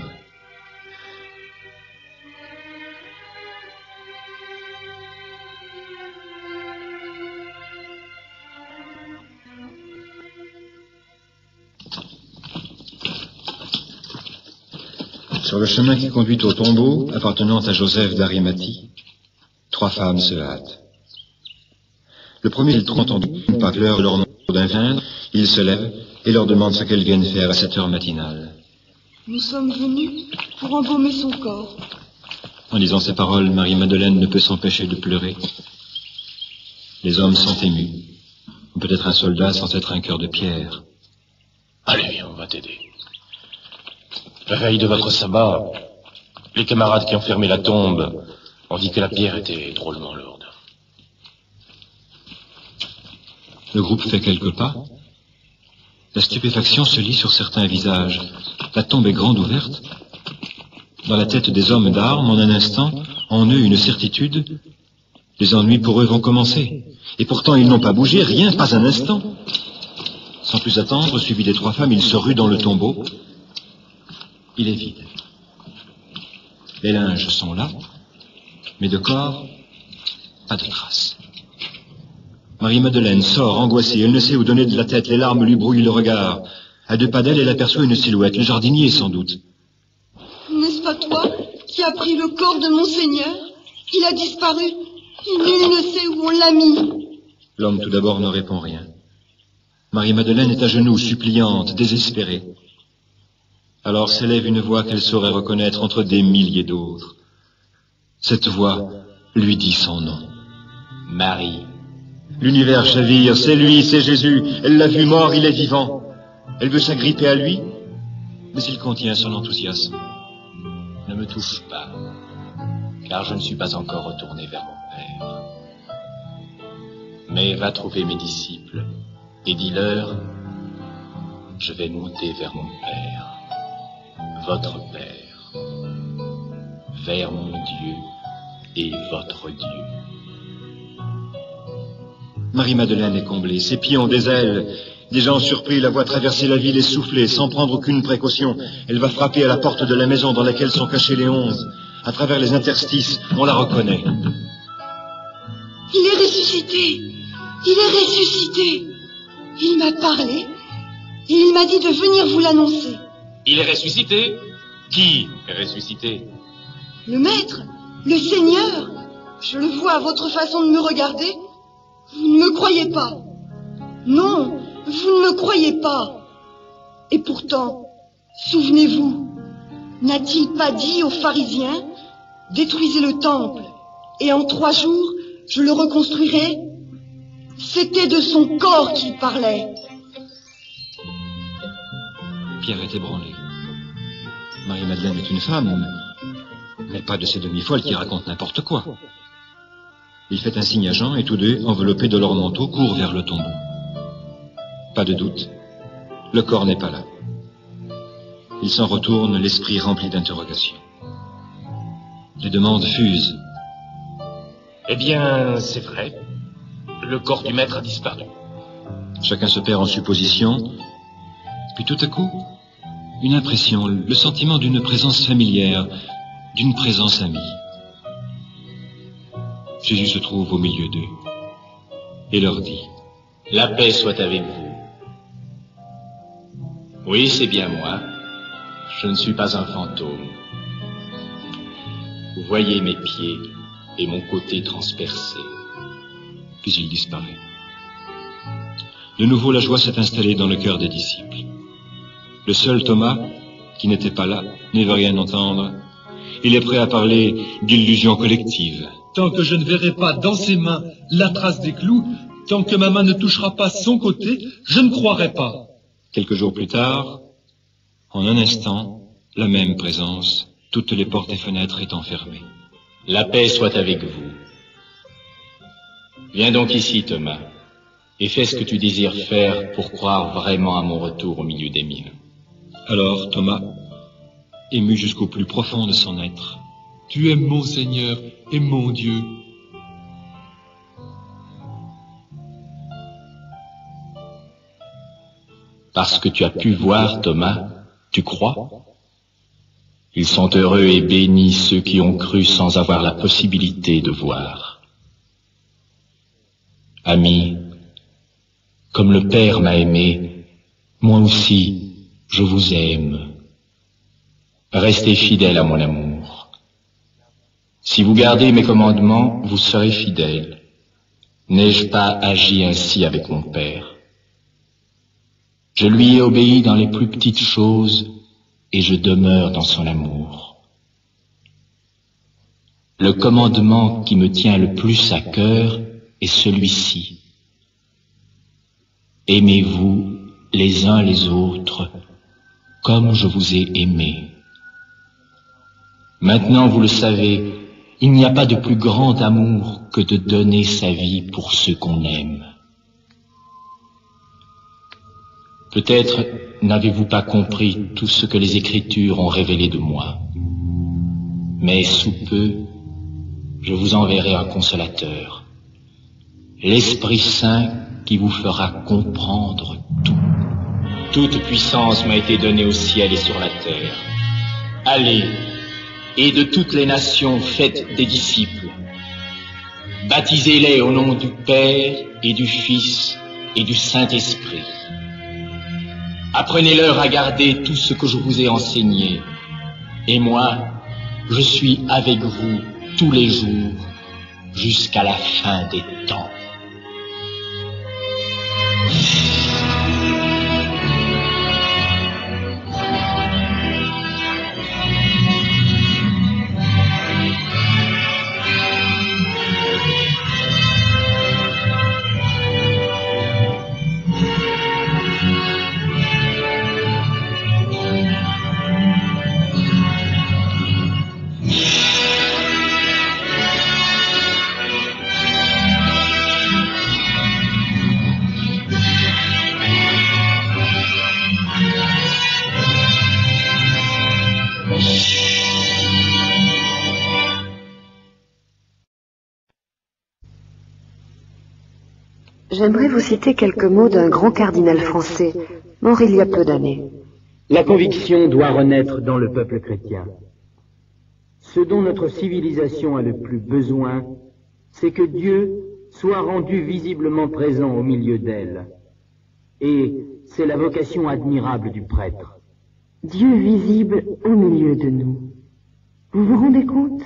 Sur le chemin qui conduit au tombeau, appartenant à Joseph d'Arimathie, 3 femmes se hâtent. Le premier, il trouve entendu par l'heure leur nom d'un vin, il se lève et leur demande ce qu'elles viennent faire à cette heure matinale. Nous sommes venus pour embaumer son corps. En disant ces paroles, Marie-Madeleine ne peut s'empêcher de pleurer. Les hommes sont émus. Peut-être un soldat sans être un cœur de pierre. Allez, on va t'aider. La veille de votre sabbat, les camarades qui ont fermé la tombe ont dit que la pierre était drôlement lourde. Le groupe fait quelques pas. La stupéfaction se lit sur certains visages. La tombe est grande ouverte. Dans la tête des hommes d'armes, en un instant, en eux une certitude. Les ennuis pour eux vont commencer. Et pourtant ils n'ont pas bougé, rien, pas un instant. Sans plus attendre, suivi des 3 femmes, ils se ruent dans le tombeau. Il est vide. Les linges sont là, mais de corps, pas de traces. Marie-Madeleine sort, angoissée. Elle ne sait où donner de la tête. Les larmes lui brouillent le regard. À 2 pas d'elle, elle aperçoit une silhouette. Le jardinier, sans doute. N'est-ce pas toi qui as pris le corps de mon Seigneur? Il a disparu. Et nul ne sait où on l'a mis. L'homme, tout d'abord, ne répond rien. Marie-Madeleine est à genoux, suppliante, désespérée. Alors s'élève une voix qu'elle saurait reconnaître entre des milliers d'autres. Cette voix lui dit son nom. Marie. L'univers chavire, c'est lui, c'est Jésus. Elle l'a vu mort, il est vivant. Elle veut s'agripper à lui, mais il contient son enthousiasme. Ne me touche pas, car je ne suis pas encore retourné vers mon Père. Mais va trouver mes disciples et dis-leur, je vais monter vers mon Père, votre Père, vers mon Dieu et votre Dieu. Marie-Madeleine est comblée, ses pieds ont des ailes. Des gens surpris la voient traverser la ville essoufflée, sans prendre aucune précaution. Elle va frapper à la porte de la maison dans laquelle sont cachés les 11. À travers les interstices, on la reconnaît. Il est ressuscité. Il est ressuscité. Il m'a parlé et il m'a dit de venir vous l'annoncer. Il est ressuscité? Qui est ressuscité? Le Maître, le Seigneur. Je le vois à votre façon de me regarder. Vous ne me croyez pas. Non, vous ne me croyez pas. Et pourtant, souvenez-vous, n'a-t-il pas dit aux pharisiens, détruisez le temple, et en 3 jours, je le reconstruirai? C'était de son corps qu'il parlait. Pierre est ébranlé. Marie-Madeleine est une femme, mais pas de ces demi-folles qui racontent n'importe quoi. Il fait un signe à Jean et tous deux, enveloppés de leur manteau, courent vers le tombeau. Pas de doute, le corps n'est pas là. Ils s'en retournent, l'esprit rempli d'interrogations. Les demandes fusent. Eh bien, c'est vrai. Le corps du maître a disparu. Chacun se perd en suppositions. Puis tout à coup, une impression, le sentiment d'une présence familière, d'une présence amie. Jésus se trouve au milieu d'eux et leur dit: La paix soit avec vous. Oui, c'est bien moi. Je ne suis pas un fantôme. Vous voyez mes pieds et mon côté transpercé. Puis il disparaît. De nouveau, la joie s'est installée dans le cœur des disciples. Le seul Thomas, qui n'était pas là, ne veut rien entendre. Il est prêt à parler d'illusion collective. Tant que je ne verrai pas dans ses mains la trace des clous, tant que ma main ne touchera pas son côté, je ne croirai pas. Quelques jours plus tard, en un instant, la même présence, toutes les portes et fenêtres étant fermées. La paix soit avec vous. Viens donc ici, Thomas, et fais ce que tu désires faire pour croire vraiment à mon retour au milieu des miens. Alors Thomas, ému jusqu'au plus profond de son être: Tu es mon Seigneur et mon Dieu. Parce que tu as pu voir, Thomas, tu crois? Ils sont heureux et bénis ceux qui ont cru sans avoir la possibilité de voir. Ami, comme le Père m'a aimé, moi aussi, je vous aime. Restez fidèles à mon amour. Si vous gardez mes commandements, vous serez fidèles. N'ai-je pas agi ainsi avec mon Père? Je lui ai obéi dans les plus petites choses et je demeure dans son amour. Le commandement qui me tient le plus à cœur est celui-ci. Aimez-vous les uns les autres, comme je vous ai aimés. Maintenant, vous le savez, il n'y a pas de plus grand amour que de donner sa vie pour ceux qu'on aime. Peut-être n'avez-vous pas compris tout ce que les Écritures ont révélé de moi. Mais sous peu, je vous enverrai un consolateur, l'Esprit Saint qui vous fera comprendre tout. Toute puissance m'a été donnée au ciel et sur la terre. Allez, et de toutes les nations faites des disciples. Baptisez-les au nom du Père et du Fils et du Saint-Esprit. Apprenez-leur à garder tout ce que je vous ai enseigné. Et moi, je suis avec vous tous les jours jusqu'à la fin des temps. J'aimerais vous citer quelques mots d'un grand cardinal français, mort il y a peu d'années. La conviction doit renaître dans le peuple chrétien. Ce dont notre civilisation a le plus besoin, c'est que Dieu soit rendu visiblement présent au milieu d'elle. Et c'est la vocation admirable du prêtre. Dieu visible au milieu de nous. Vous vous rendez compte?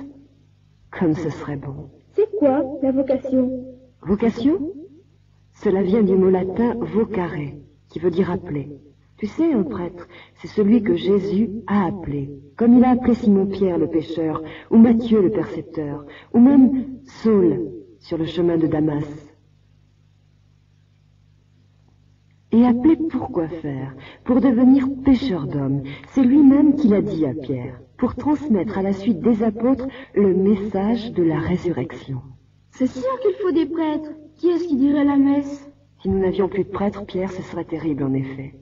Comme ce serait bon. C'est quoi, la vocation? Vocation? Cela vient du mot latin vocare, qui veut dire appeler. Tu sais, un prêtre, c'est celui que Jésus a appelé, comme il a appelé Simon-Pierre le pêcheur, ou Matthieu le percepteur, ou même Saul sur le chemin de Damas. Et appelé pour quoi faire? Pour devenir pêcheur d'hommes. C'est lui-même qui l'a dit à Pierre, pour transmettre à la suite des apôtres le message de la résurrection. C'est sûr qu'il faut des prêtres. Qui est-ce qui dirait la messe? Si nous n'avions plus de prêtres, Pierre, ce serait terrible en effet.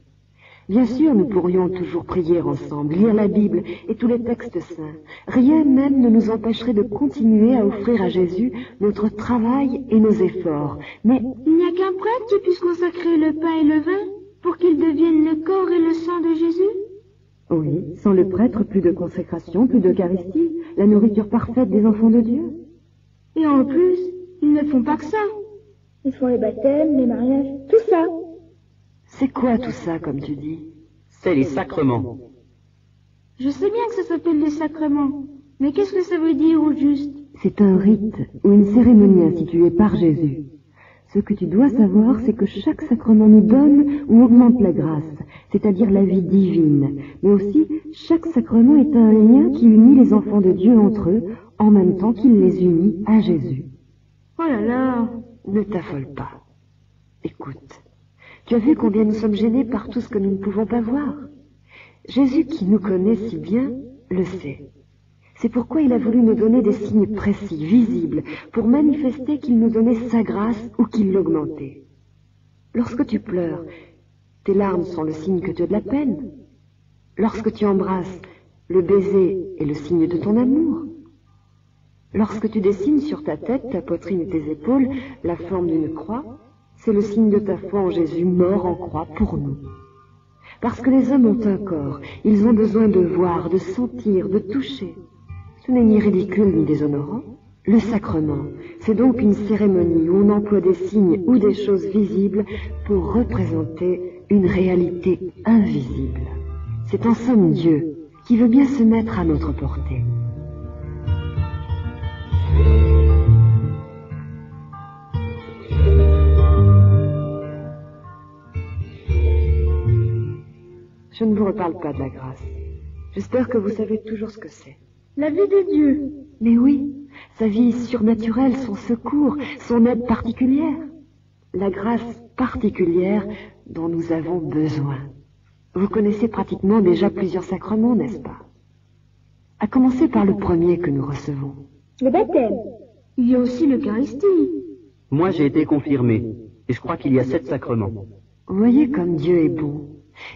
Bien sûr, nous pourrions toujours prier ensemble, lire la Bible et tous les textes saints. Rien même ne nous empêcherait de continuer à offrir à Jésus notre travail et nos efforts. Mais il n'y a qu'un prêtre qui puisse consacrer le pain et le vin pour qu'ils deviennent le corps et le sang de Jésus? Oui, sans le prêtre, plus de consécration, plus d'Eucharistie, la nourriture parfaite des enfants de Dieu. Et en plus, ils ne font pas que ça. Ils font les baptêmes, les mariages, tout ça. C'est quoi tout ça, comme tu dis? C'est les sacrements. Je sais bien que ça s'appelle les sacrements, mais qu'est-ce que ça veut dire au juste? C'est un rite ou une cérémonie instituée par Jésus. Ce que tu dois savoir, c'est que chaque sacrement nous donne ou augmente la grâce, c'est-à-dire la vie divine. Mais aussi, chaque sacrement est un lien qui unit les enfants de Dieu entre eux, en même temps qu'il les unit à Jésus. Oh là là! Ne t'affole pas. Écoute, tu as vu combien nous sommes gênés par tout ce que nous ne pouvons pas voir? Jésus, qui nous connaît si bien, le sait. C'est pourquoi il a voulu nous donner des signes précis, visibles, pour manifester qu'il nous donnait sa grâce ou qu'il l'augmentait. Lorsque tu pleures, tes larmes sont le signe que tu as de la peine. Lorsque tu embrasses, le baiser est le signe de ton amour. Lorsque tu dessines sur ta tête, ta poitrine et tes épaules la forme d'une croix, c'est le signe de ta foi en Jésus mort en croix pour nous. Parce que les hommes ont un corps, ils ont besoin de voir, de sentir, de toucher. Ce n'est ni ridicule ni déshonorant. Le sacrement, c'est donc une cérémonie où on emploie des signes ou des choses visibles pour représenter une réalité invisible. C'est en somme Dieu qui veut bien se mettre à notre portée. Je ne vous reparle pas de la grâce. J'espère que vous savez toujours ce que c'est. La vie de Dieu. Mais oui, sa vie surnaturelle, son secours, son aide particulière. La grâce particulière dont nous avons besoin. Vous connaissez pratiquement déjà plusieurs sacrements, n'est-ce pas? À commencer par le premier que nous recevons. Le baptême. Il y a aussi l'Eucharistie. Moi, j'ai été confirmé, et je crois qu'il y a 7 sacrements. Voyez comme Dieu est bon.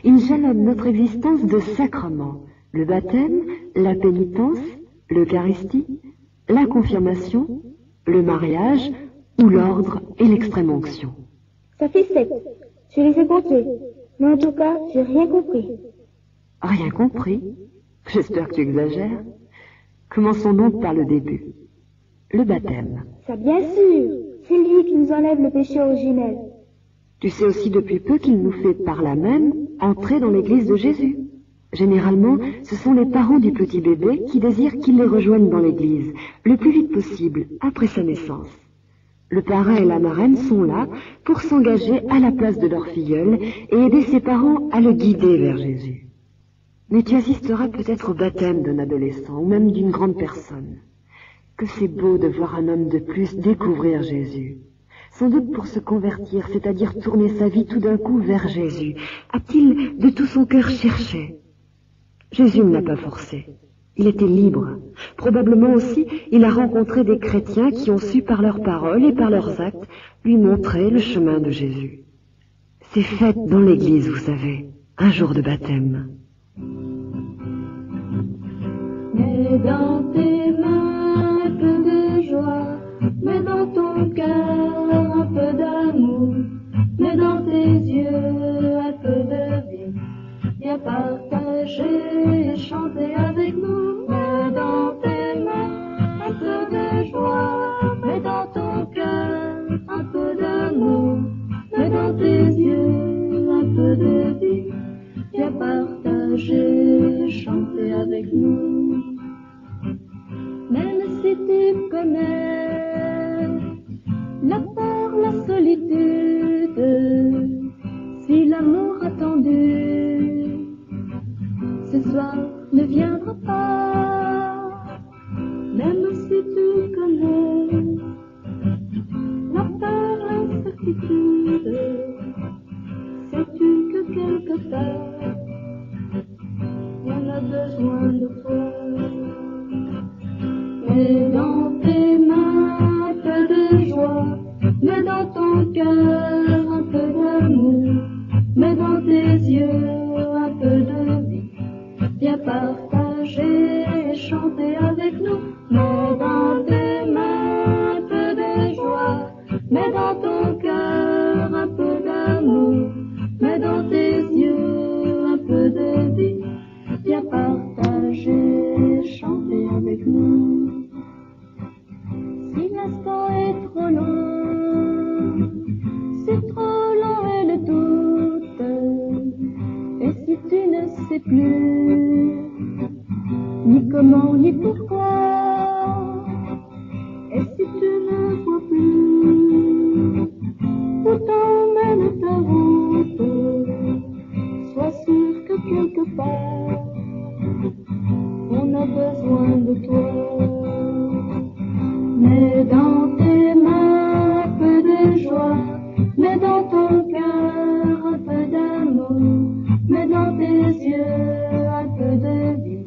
Il jalonne notre existence de sacrements. Le baptême, la pénitence, l'Eucharistie, la confirmation, le mariage, ou l'ordre et l'extrême-onction. Ça fait 7. Je les ai comptés. Mais en tout cas, j'ai rien compris. Rien compris? J'espère que tu exagères. Commençons donc par le début. Le baptême. Ça, bien sûr. C'est lui qui nous enlève le péché originel. Tu sais aussi depuis peu qu'il nous fait par là même entrer dans l'église de Jésus. Généralement, ce sont les parents du petit bébé qui désirent qu'il les rejoigne dans l'église, le plus vite possible, après sa naissance. Le parrain et la marraine sont là pour s'engager à la place de leur filleul et aider ses parents à le guider vers Jésus. Mais tu assisteras peut-être au baptême d'un adolescent ou même d'une grande personne. Que c'est beau de voir un homme de plus découvrir Jésus. Sans doute pour se convertir, c'est-à-dire tourner sa vie tout d'un coup vers Jésus. A-t-il de tout son cœur cherché? Jésus ne l'a pas forcé. Il était libre. Probablement aussi, il a rencontré des chrétiens qui ont su par leurs paroles et par leurs actes lui montrer le chemin de Jésus. C'est fête dans l'église, vous savez, un jour de baptême. Mets dans tes mains un peu de joie, mets dans ton cœur un peu d'amour, mets dans tes yeux un peu de vie. Viens partager et chanter avec nous. Mets dans tes mains un peu de joie, mets dans ton cœur un peu d'amour, mets dans tes yeux un peu de vie. Viens partager et chanter avec nous. Même si tu connais la peur, la solitude, si l'amour attendu ce soir ne viendra pas, même si tu connais la peur, l'incertitude, sais-tu que quelque part on a besoin de toi. Mets dans tes mains un peu de joie, mets dans ton cœur un peu d'amour, mets dans tes yeux un peu de vie. Viens partager et chanter avec nous. Mets dans tes mains un peu de joie, mets dans ton cœur un peu d'amour, mets dans tes yeux un peu de vie. Viens partager et chanter avec nous. Si l'instant est trop long, c'est trop long et le doute, et si tu ne sais plus ni comment ni pourquoi, et si tu ne vois plus où t'emmène ta route, sois sûr que quelque part on a besoin de toi. Mets dans tes mains un peu de joie, mets dans ton cœur un peu d'amour, mets dans tes yeux un peu de vie.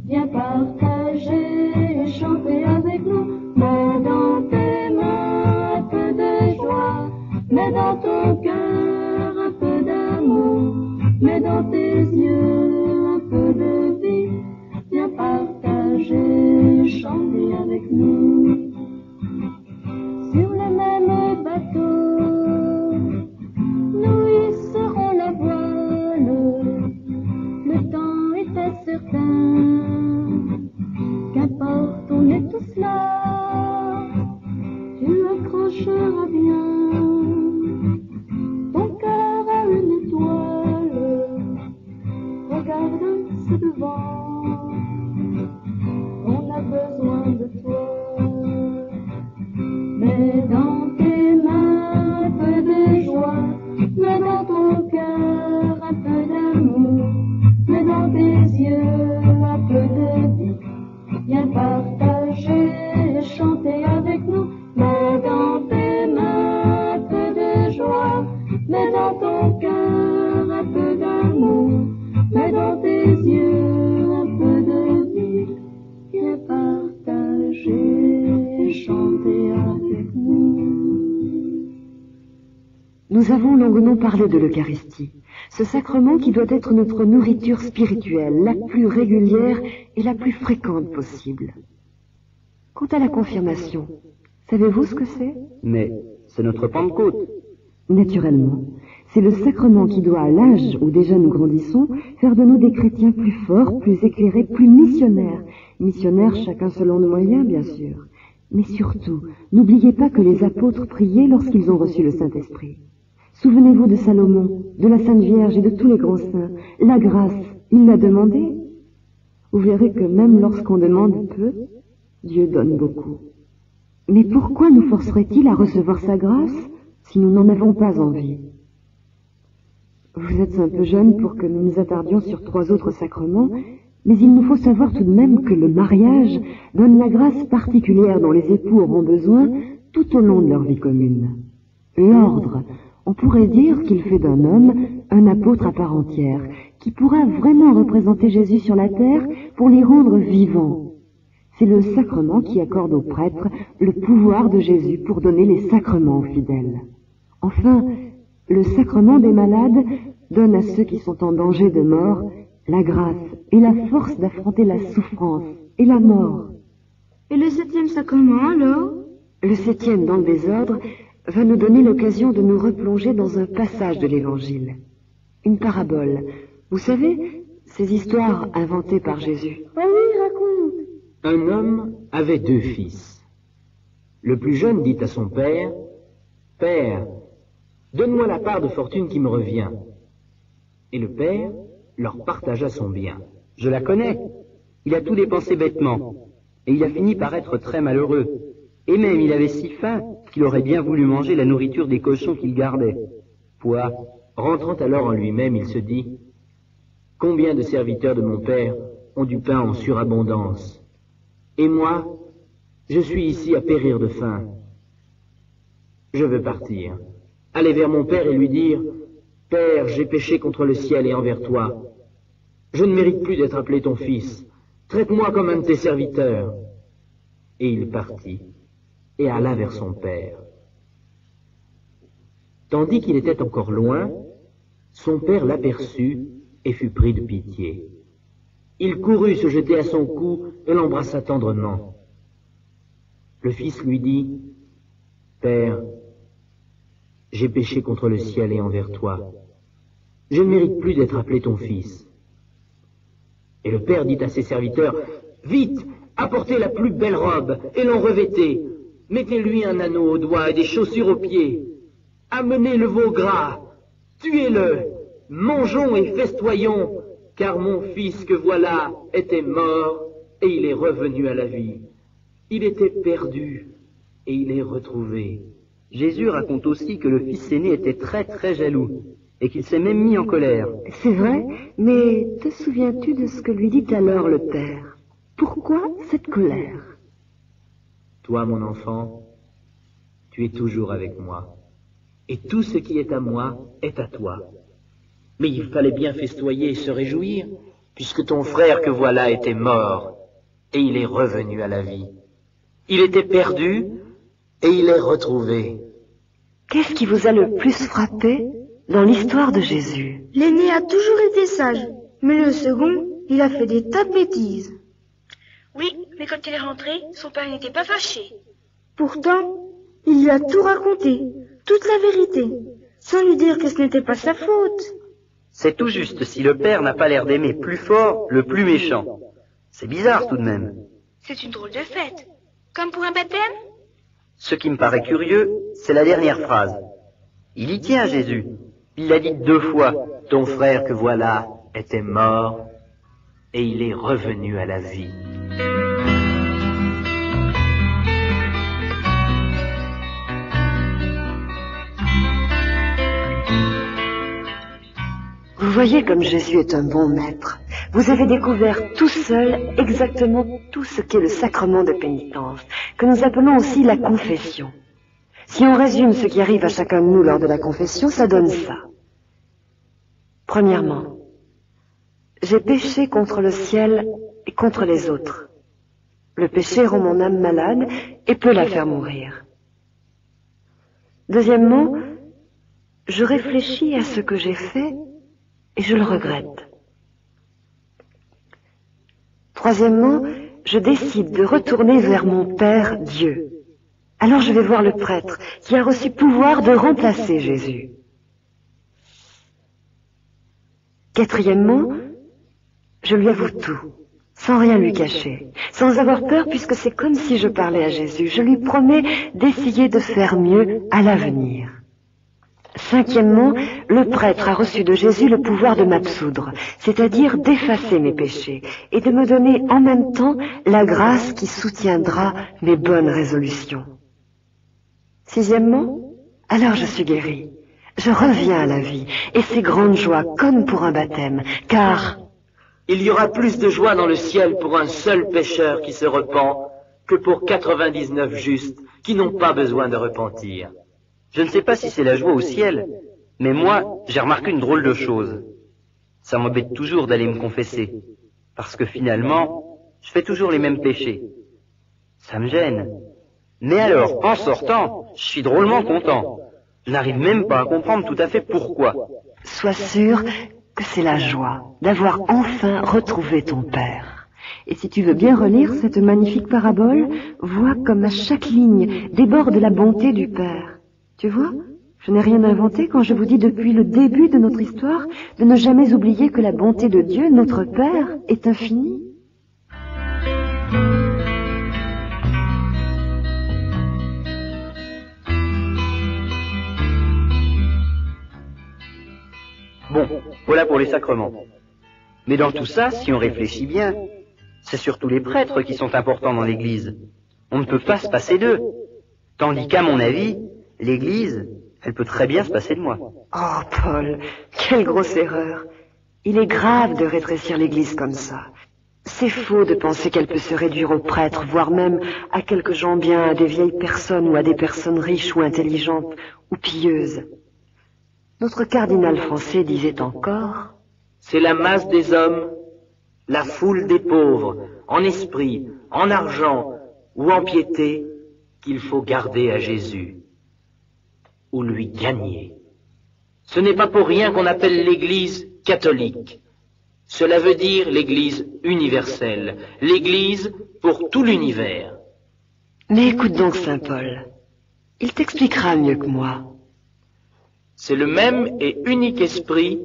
Viens partager et chanter avec nous. Mets dans tes mains un peu de joie, mets dans ton cœur un peu d'amour, mets dans tes yeux un peu de vie. Viens partager et chanter avec nous. Sur le même bateau, nous y serons la voile. Le temps est incertain, qu'importe, on est tous là. Tu accrocheras bien ton cœur à une étoile. Regarde, c'est devant, on a besoin de toi. Mets dans tes mains un peu de joie, mets dans ton cœur un peu d'amour, mets dans tes yeux un peu de vie. Viens partager et chanter avec nous. Mets dans tes mains un peu de joie, mets dans ton cœur Nous avons longuement parlé de l'Eucharistie, ce sacrement qui doit être notre nourriture spirituelle, la plus régulière et la plus fréquente possible. Quant à la confirmation, savez-vous ce que c'est? Mais c'est notre Pentecôte. Naturellement, c'est le sacrement qui doit, à l'âge où déjà nous grandissons, faire de nous des chrétiens plus forts, plus éclairés, plus missionnaires. Missionnaires chacun selon nos moyens, bien sûr. Mais surtout, n'oubliez pas que les apôtres priaient lorsqu'ils ont reçu le Saint-Esprit. Souvenez-vous de Salomon, de la Sainte Vierge et de tous les grands saints. La grâce, il l'a demandé. Vous verrez que même lorsqu'on demande peu, Dieu donne beaucoup. Mais pourquoi nous forcerait-il à recevoir sa grâce si nous n'en avons pas envie? Vous êtes un peu jeune pour que nous nous attardions sur 3 autres sacrements, mais il nous faut savoir tout de même que le mariage donne la grâce particulière dont les époux auront besoin tout au long de leur vie commune. L'ordre, on pourrait dire qu'il fait d'un homme un apôtre à part entière, qui pourra vraiment représenter Jésus sur la terre pour les rendre vivants. C'est le sacrement qui accorde aux prêtres le pouvoir de Jésus pour donner les sacrements aux fidèles. Enfin, le sacrement des malades donne à ceux qui sont en danger de mort la grâce et la force d'affronter la souffrance et la mort. Et le 7e sacrement, alors? Le 7e, dans le désordre, va nous donner l'occasion de nous replonger dans un passage de l'Évangile. Une parabole. Vous savez, ces histoires inventées par Jésus. Oh oui, raconte. Un homme avait 2 fils. Le plus jeune dit à son père, « Père, donne-moi la part de fortune qui me revient. » Et le père leur partagea son bien. Je la connais. Il a tout dépensé bêtement. Et il a fini par être très malheureux. Et même il avait si faim qu'il aurait bien voulu manger la nourriture des cochons qu'il gardait. Puis, rentrant alors en lui-même, il se dit, « Combien de serviteurs de mon père ont du pain en surabondance? Et moi, je suis ici à périr de faim. Je veux partir, aller vers mon père et lui dire, « Père, j'ai péché contre le ciel et envers toi. Je ne mérite plus d'être appelé ton fils. Traite-moi comme un de tes serviteurs. » Et il partit et alla vers son père. Tandis qu'il était encore loin, son père l'aperçut et fut pris de pitié. Il courut se jeter à son cou et l'embrassa tendrement. Le fils lui dit, « Père, j'ai péché contre le ciel et envers toi. Je ne mérite plus d'être appelé ton fils. » Et le père dit à ses serviteurs, « Vite, apportez la plus belle robe et l'en revêtez. Mettez-lui un anneau au doigt et des chaussures aux pieds. Amenez le veau gras, tuez-le, mangeons et festoyons, car mon fils que voilà était mort et il est revenu à la vie. Il était perdu et il est retrouvé. » Jésus raconte aussi que le fils aîné était très très jaloux et qu'il s'est même mis en colère. C'est vrai, mais te souviens-tu de ce que lui dit alors le père? Pourquoi cette colère? Toi, mon enfant, tu es toujours avec moi, et tout ce qui est à moi est à toi. Mais il fallait bien festoyer et se réjouir, puisque ton frère que voilà était mort, et il est revenu à la vie. Il était perdu, et il est retrouvé. Qu'est-ce qui vous a le plus frappé dans l'histoire de Jésus? L'aîné a toujours été sage, mais le second, il a fait des tas de bêtises. Oui, mais quand il est rentré, son père n'était pas fâché. Pourtant, il lui a tout raconté, toute la vérité, sans lui dire que ce n'était pas sa faute. C'est tout juste si le père n'a pas l'air d'aimer plus fort le plus méchant. C'est bizarre tout de même. C'est une drôle de fête, comme pour un baptême. Ce qui me paraît curieux, c'est la dernière phrase. Il y tient, Jésus. Il l'a dit 2 fois. Ton frère que voilà était mort et il est revenu à la vie. Vous voyez comme Jésus est un bon maître. Vous avez découvert tout seul exactement tout ce qu'est le sacrement de pénitence, que nous appelons aussi la confession. Si on résume ce qui arrive à chacun de nous lors de la confession, ça donne ça. Premièrement, j'ai péché contre le ciel et contre les autres. Le péché rend mon âme malade et peut la faire mourir. Deuxièmement, je réfléchis à ce que j'ai fait et je le regrette. Troisièmement, je décide de retourner vers mon Père Dieu. Alors je vais voir le prêtre qui a reçu pouvoir de remplacer Jésus. Quatrièmement, je lui avoue tout, sans rien lui cacher, sans avoir peur puisque c'est comme si je parlais à Jésus. Je lui promets d'essayer de faire mieux à l'avenir. Cinquièmement, le prêtre a reçu de Jésus le pouvoir de m'absoudre, c'est-à-dire d'effacer mes péchés et de me donner en même temps la grâce qui soutiendra mes bonnes résolutions. Sixièmement, alors je suis guéri. Je reviens à la vie et c'est grande joie comme pour un baptême, car il y aura plus de joie dans le ciel pour un seul pécheur qui se repent que pour 99 justes qui n'ont pas besoin de repentir. Je ne sais pas si c'est la joie au ciel, mais moi, j'ai remarqué une drôle de chose. Ça m'embête toujours d'aller me confesser, parce que finalement, je fais toujours les mêmes péchés. Ça me gêne. Mais alors, en sortant, je suis drôlement content. Je n'arrive même pas à comprendre tout à fait pourquoi. Sois sûr que c'est la joie d'avoir enfin retrouvé ton Père. Et si tu veux bien relire cette magnifique parabole, vois comme à chaque ligne déborde la bonté du Père. Tu vois, je n'ai rien inventé quand je vous dis depuis le début de notre histoire de ne jamais oublier que la bonté de Dieu, notre Père, est infinie. Bon, voilà pour les sacrements. Mais dans tout ça, si on réfléchit bien, c'est surtout les prêtres qui sont importants dans l'Église. On ne peut pas se passer d'eux. Tandis qu'à mon avis, l'Église, elle peut très bien se passer de moi. Oh, Paul, quelle grosse erreur. Il est grave de rétrécir l'Église comme ça. C'est faux de penser qu'elle peut se réduire aux prêtres, voire même à quelques gens bien, à des vieilles personnes ou à des personnes riches ou intelligentes ou pieuses. Notre cardinal français disait encore « C'est la masse des hommes, la foule des pauvres, en esprit, en argent ou en piété, qu'il faut garder à Jésus, ou lui gagner. Ce n'est pas pour rien qu'on appelle l'Église catholique. Cela veut dire l'Église universelle, l'Église pour tout l'univers. » Mais écoute donc Saint Paul, il t'expliquera mieux que moi. C'est le même et unique esprit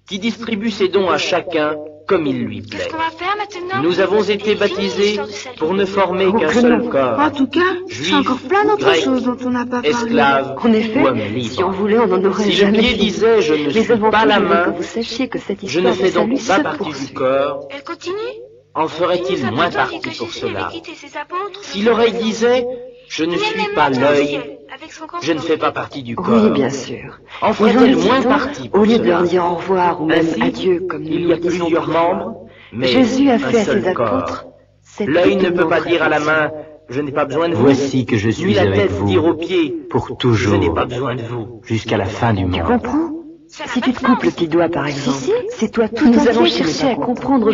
qui distribue ses dons à chacun comme il lui plaît. Qu'est-ce qu'on va faire maintenant? Nous avons été baptisés pour ne former qu'un seul corps. En tout cas, il y a encore plein d'autres choses dont on n'a pas parlé. Esclaves en effet, ou hommes libres. Si on voulait, on en aurait si jamais le pied fini. disait je ne suis pas la main, que vous sachiez que cette je ne histoire fais de donc salut pas se partie poursuit. du corps, Elle continue? en ferait-il moins partie pour cela? Si l'oreille disait je ne suis pas l'œil, je ne fais pas partie du corps. Oui, bien sûr. En ferait-elle moins partie pour Au lieu de cela? leur dire au revoir ou même Ainsi, adieu, comme nous il y a le disons plusieurs parfois, membres, mais Jésus a un fait à seul ses corps. apôtres cette L'œil ne peut étonnante pas dire à la réflexion. main je n'ai pas besoin de vous. Voici que je Ni suis la avec tête vous dire aux pieds pour je n'ai toujours, pas besoin de vous. jusqu'à la fin du Tu monde. comprends? Si tu te coupes le petit doigt, par exemple, c'est toi tout Nous entier allons qui n'es chercher pas à content. comprendre